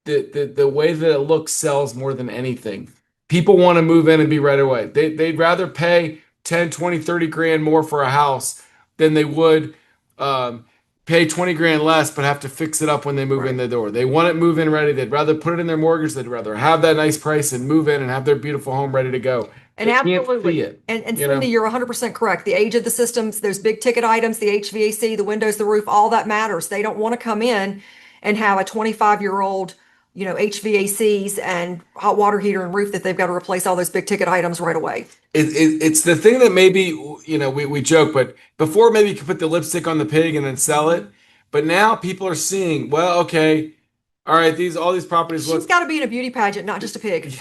S1: the way that it looks sells more than anything. People want to move in and be right away. They'd rather pay 10, 20, 30 grand more for a house than they would pay 20 grand less, but have to fix it up when they move in the door. They want it move in ready. They'd rather put it in their mortgage. They'd rather have that nice price and move in and have their beautiful home ready to go.
S2: And
S1: They can't
S2: absolutely.
S1: see it.
S2: And
S1: you know?
S2: Cindy, you're 100% correct. The age of the systems, those big ticket items, the HVAC, the windows, the roof, all that matters. They don't want to come in and have a 25-year-old, HVACs and hot water heater and roof that they've got to replace all those big ticket items right away.
S1: It's the thing that maybe, we joke, but before maybe you could put the lipstick on the pig and then sell it. But now people are seeing, well, okay, all right, all these properties look,
S2: She's got to be in a beauty pageant, not just a pig.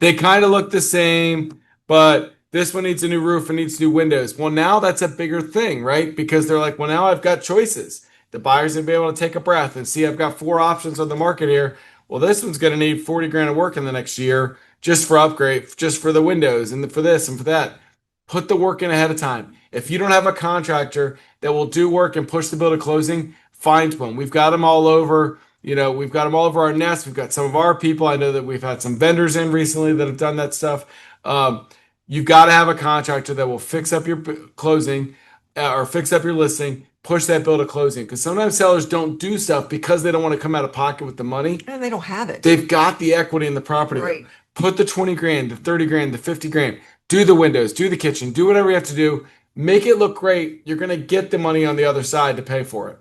S1: they kind of look the same, but this one needs a new roof and needs new windows. Well, now that's a bigger thing, right? Because they're like, well, now I've got choices. The buyer's gonna be able to take a breath and see I've got 4 options on the market here. Well, this one's gonna need 40 grand of work in the next year just for upgrade, just for the windows and for this and for that. Put the work in ahead of time. If you don't have a contractor that will do work and push the bill to closing, find one. We've got them all over. We've got them all over our nest. We've got some of our people. I know that we've had some vendors in recently that have done that stuff. You've got to have a contractor that will fix up your closing or fix up your listing, push that bill to closing. Because sometimes sellers don't do stuff because they don't want to come out of pocket with the money.
S2: And they don't have it.
S1: They've got the equity in the property.
S2: Right.
S1: Put the 20 grand, the 30 grand, the 50 grand. Do the windows, do the kitchen, do whatever you have to do. Make it look great. You're going to get the money on the other side to pay for it.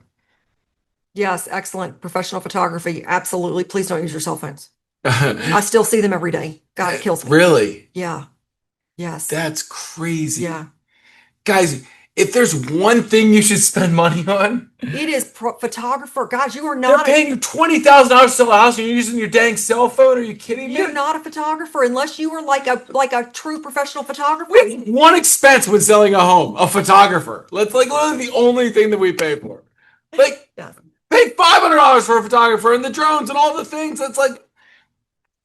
S2: Yes, excellent. Professional photography. Absolutely. Please don't use your cell phones. I still see them every day. God, it kills me.
S1: Really?
S2: Yeah. Yes.
S1: That's crazy.
S2: Yeah.
S1: Guys, if there's one thing you should spend money on,
S2: It is photographer. Guys, you are
S1: they're
S2: not.
S1: paying you $20,000 to sell a house and you're using your dang cell phone. Are you kidding me?
S2: You're not a photographer unless you were like a true professional photographer.
S1: We have one expense when selling a home, a photographer. That's like literally the only thing that we pay for. Like,
S2: Yeah.
S1: pay $500 for a photographer and the drones and all the things. It's like,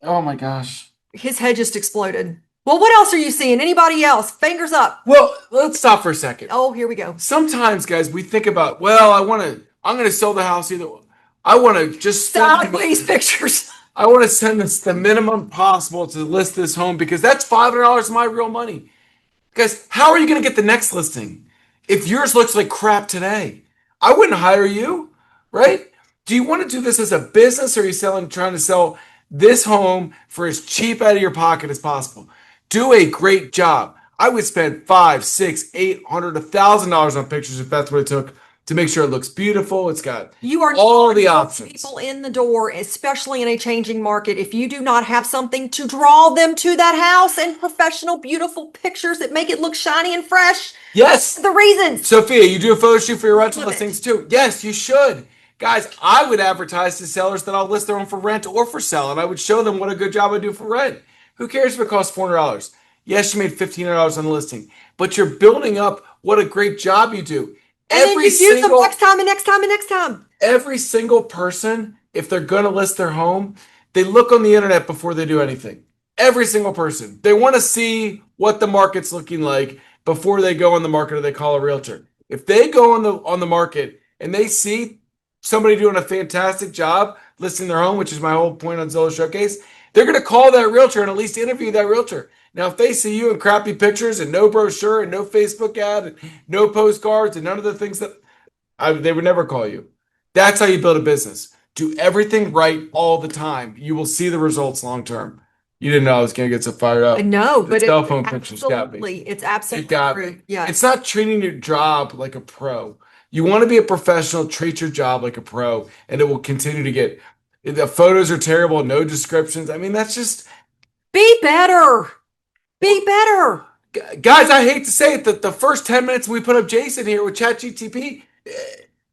S1: oh my gosh.
S2: His head just exploded. Well, what else are you seeing? Anybody else? Fingers up.
S1: Well, let's stop for a second.
S2: Oh, here we go.
S1: Sometimes, guys, we think about, well, I'm going to sell the house either. I want to just
S2: Stop these pictures.
S1: I want to send this the minimum possible to list this home because that's $500 of my real money. Guys, how are you going to get the next listing if yours looks like crap today? I wouldn't hire you, right? Do you want to do this as a business or are you trying to sell this home for as cheap out of your pocket as possible? Do a great job. I would spend $500, $600, $800, $1,000 on pictures if that's what it took to make sure it looks beautiful. It's got
S2: You are
S1: all
S2: not
S1: the
S2: putting
S1: options.
S2: people in the door, especially in a changing market. If you do not have something to draw them to that house and professional, beautiful pictures that make it look shiny and fresh,
S1: Yes.
S2: the reasons.
S1: Sophia, you do a photo shoot for your rental
S2: Love it.
S1: listings too. Yes, you should. Guys, I would advertise to sellers that I'll list their home for rent or for sale, and I would show them what a good job I do for rent. Who cares if it costs $400? Yes, you made $1,500 on the listing, but you're building up what a great job you do.
S2: And then you use them next time and next time and next time.
S1: Every single person, if they're going to list their home, they look on the internet before they do anything. Every single person. They want to see what the market's looking like before they go on the market or they call a realtor. If they go on the market and they see somebody doing a fantastic job listing their home, which is my whole point on Zillow Showcase, they're going to call that realtor and at least interview that realtor. Now, if they see you in crappy pictures and no brochure and no Facebook ad and no postcards and none of the things that they would never call you. That's how you build a business. Do everything right all the time. You will see the results long term. You didn't know I was going to get so fired up.
S2: No,
S1: The
S2: but
S1: cell phone pictures got me.
S2: absolutely, it's absolutely
S1: It got
S2: true.
S1: me.
S2: Yeah.
S1: It's not treating your job like a pro. You want to be a professional, treat your job like a pro, and it will continue to get. The photos are terrible, no descriptions. I mean, that's just.
S2: Be better. Be better.
S1: Guys, I hate to say it, that the first 10 minutes we put up Jason here with ChatGTP,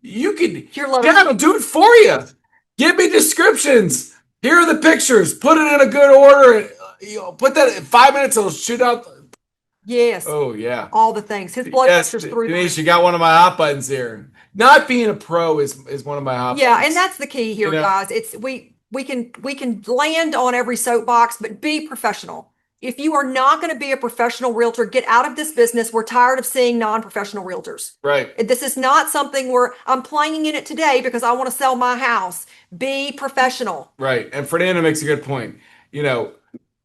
S1: you could.
S2: You're loving
S1: Yeah, it'll do it for you. Give me descriptions. Here are the pictures. Put it in a good order. Put that in 5 minutes. It'll shoot out.
S2: Yes.
S1: Oh yeah.
S2: All the things. His blood
S1: Yes,
S2: pressure's through.
S1: Denise, you got one of my hot buttons here. Not being a pro is one of my hot
S2: Yeah,
S1: buttons.
S2: and that's the key here,
S1: You know?
S2: guys. It's we can land on every soapbox, but be professional. If you are not going to be a professional realtor, get out of this business. We're tired of seeing non-professional realtors.
S1: Right.
S2: This is not something where I'm playing in it today because I want to sell my house. Be professional.
S1: Right. And Fernando makes a good point.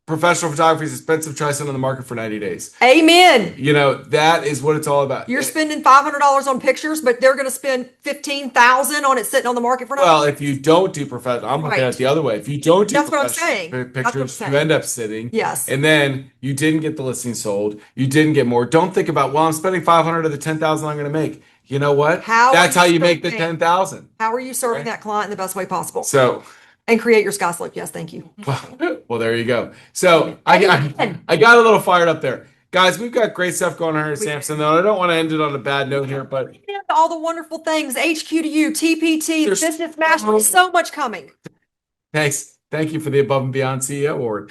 S1: professional photography is expensive. Try something on the market for 90 days.
S2: Amen.
S1: You know, that is what it's all about.
S2: You're spending $500 on pictures, but they're going to spend $15,000 on it sitting on the market for
S1: Well,
S2: nothing.
S1: if you don't do professional, I'm looking at it the other way. If you don't do
S2: That's what I'm
S1: professional
S2: saying. That's what I'm
S1: pictures,
S2: saying.
S1: you end up sitting.
S2: Yes.
S1: And then you didn't get the listing sold. You didn't get more. Don't think about, well, I'm spending 500 of the 10,000 I'm going to make. You know what? That's how you make the 10,000.
S2: How are you serving that client in the best way possible?
S1: So,
S2: And create your sky slope. Yes, thank you.
S1: well, there you go. So I got a little fired up there. Guys, we've got great stuff going on here at Samson, though. I don't want to end it on a bad note here, but
S2: All the wonderful things, HQ2U, TPT,
S1: There's
S2: Business Mastery, so much coming.
S1: thanks. Thank you for the Above and Beyond CEO award.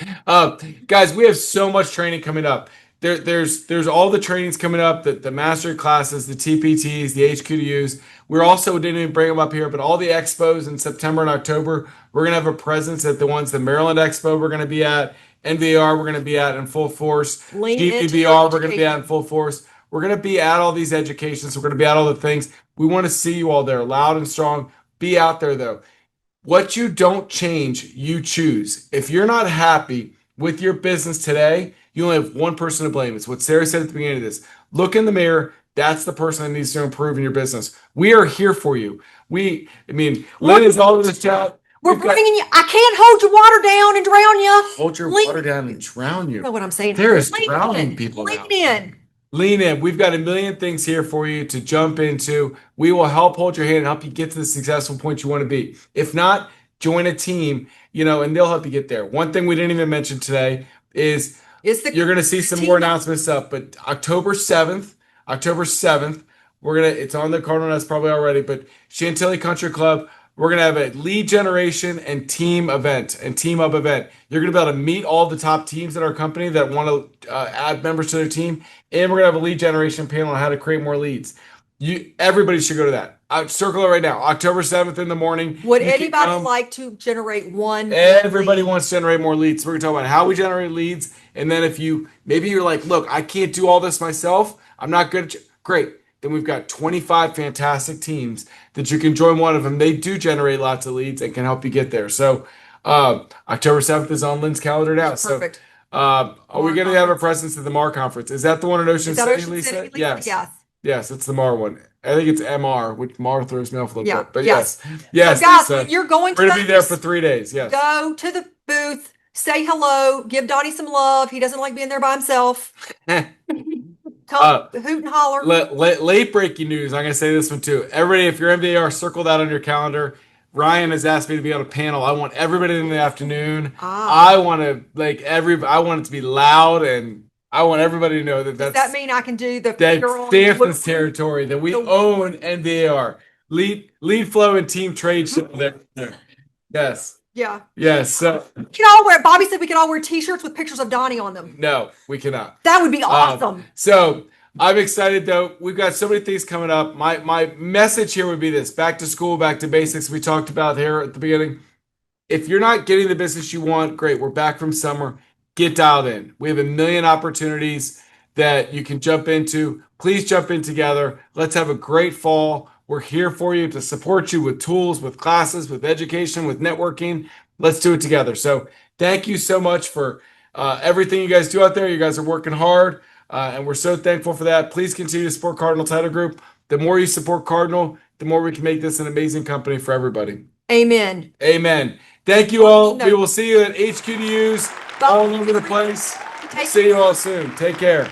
S1: Guys, we have so much training coming up. There's all the trainings coming up, the mastery classes, the TPTs, the HQ2Us. We're also, didn't even bring them up here, but all the expos in September and October, we're going to have a presence at the ones, the Maryland Expo we're going to be at, NVR we're going to be at in full force,
S2: Lean into your
S1: GPVR we're going to be
S2: education.
S1: at in full force. We're going to be at all these educations. We're going to be at all the things. We want to see you all there, loud and strong. Be out there, though. What you don't change, you choose. If you're not happy with your business today, you only have one person to blame. It's what Sarah said at the beginning of this. Look in the mirror. That's the person that needs to improve in your business. We are here for you. Lynn is all in this chat.
S2: We're
S1: We've got-
S2: bringing you. I can't hold your water down and drown you.
S1: Hold your
S2: Lean-
S1: water down and drown you.
S2: You know what I'm saying?
S1: There is
S2: Lean
S1: drowning
S2: in.
S1: people now.
S2: Lean in.
S1: Lean in. We've got a million things here for you to jump into. We will help hold your hand and help you get to the successful point you want to be. If not, join a team, and they'll help you get there. One thing we didn't even mention today is you're going to see some more announcements up, but October 7th, it's on the Cardinal Nest probably already, but Chantilly Country Club, we're going to have a lead generation and team up event. You're going to be able to meet all the top teams in our company that want to add members to their team. And we're going to have a lead generation panel on how to create more leads. Everybody should go to that. Circle it right now. October 7th in the morning.
S2: Would anybody like to generate one?
S1: Everybody wants to generate more leads. We're going to talk about how we generate leads. And then if maybe you're like, look, I can't do all this myself. I'm not good at great. Then we've got 25 fantastic teams that you can join one of them. They do generate lots of leads and can help you get there. So October 7th is on Lynn's calendar now.
S2: Perfect.
S1: So are we going to have a presence at the MAR conference? Is that the one in Ocean City, Lisa?
S2: Yes.
S1: Yes, it's the MAR one. I think it's MR, which MAR throws me off a little bit. But yes.
S2: So guys, when you're going
S1: we're going to be there for 3 days. Yes.
S2: Go to the booth, say hello, give Donnie some love. He doesn't like being there by himself. Come hoot and holler.
S1: Late breaking news. I'm going to say this one too. Everybody, if you're MVR, circle that on your calendar. Ryan has asked me to be on a panel. I want everybody in the afternoon. I want I want it to be loud, and I want everybody to know that
S2: Does that mean I can do the
S1: Samson's territory, that we own NVAR. Lead flow and team trade show there. Yes.
S2: Yeah.
S1: Yes. So
S2: We can all wear. Bobby said we can all wear T-shirts with pictures of Donnie on them.
S1: no, we cannot.
S2: That would be awesome.
S1: So I'm excited though. We've got so many things coming up. My message here would be this: back to school, back to basics. We talked about here at the beginning. If you're not getting the business you want, great. We're back from summer. Get dialed in. We have a million opportunities that you can jump into. Please jump in together. Let's have a great fall. We're here for you to support you with tools, with classes, with education, with networking. Let's do it together. So thank you so much for everything you guys do out there. You guys are working hard, and we're so thankful for that. Please continue to support Cardinal Title Group. The more you support Cardinal, the more we can make this an amazing company for everybody.
S2: Amen.
S1: Amen. Thank you all. We will see you at HQ2Us all over the place. See you all soon. Take care.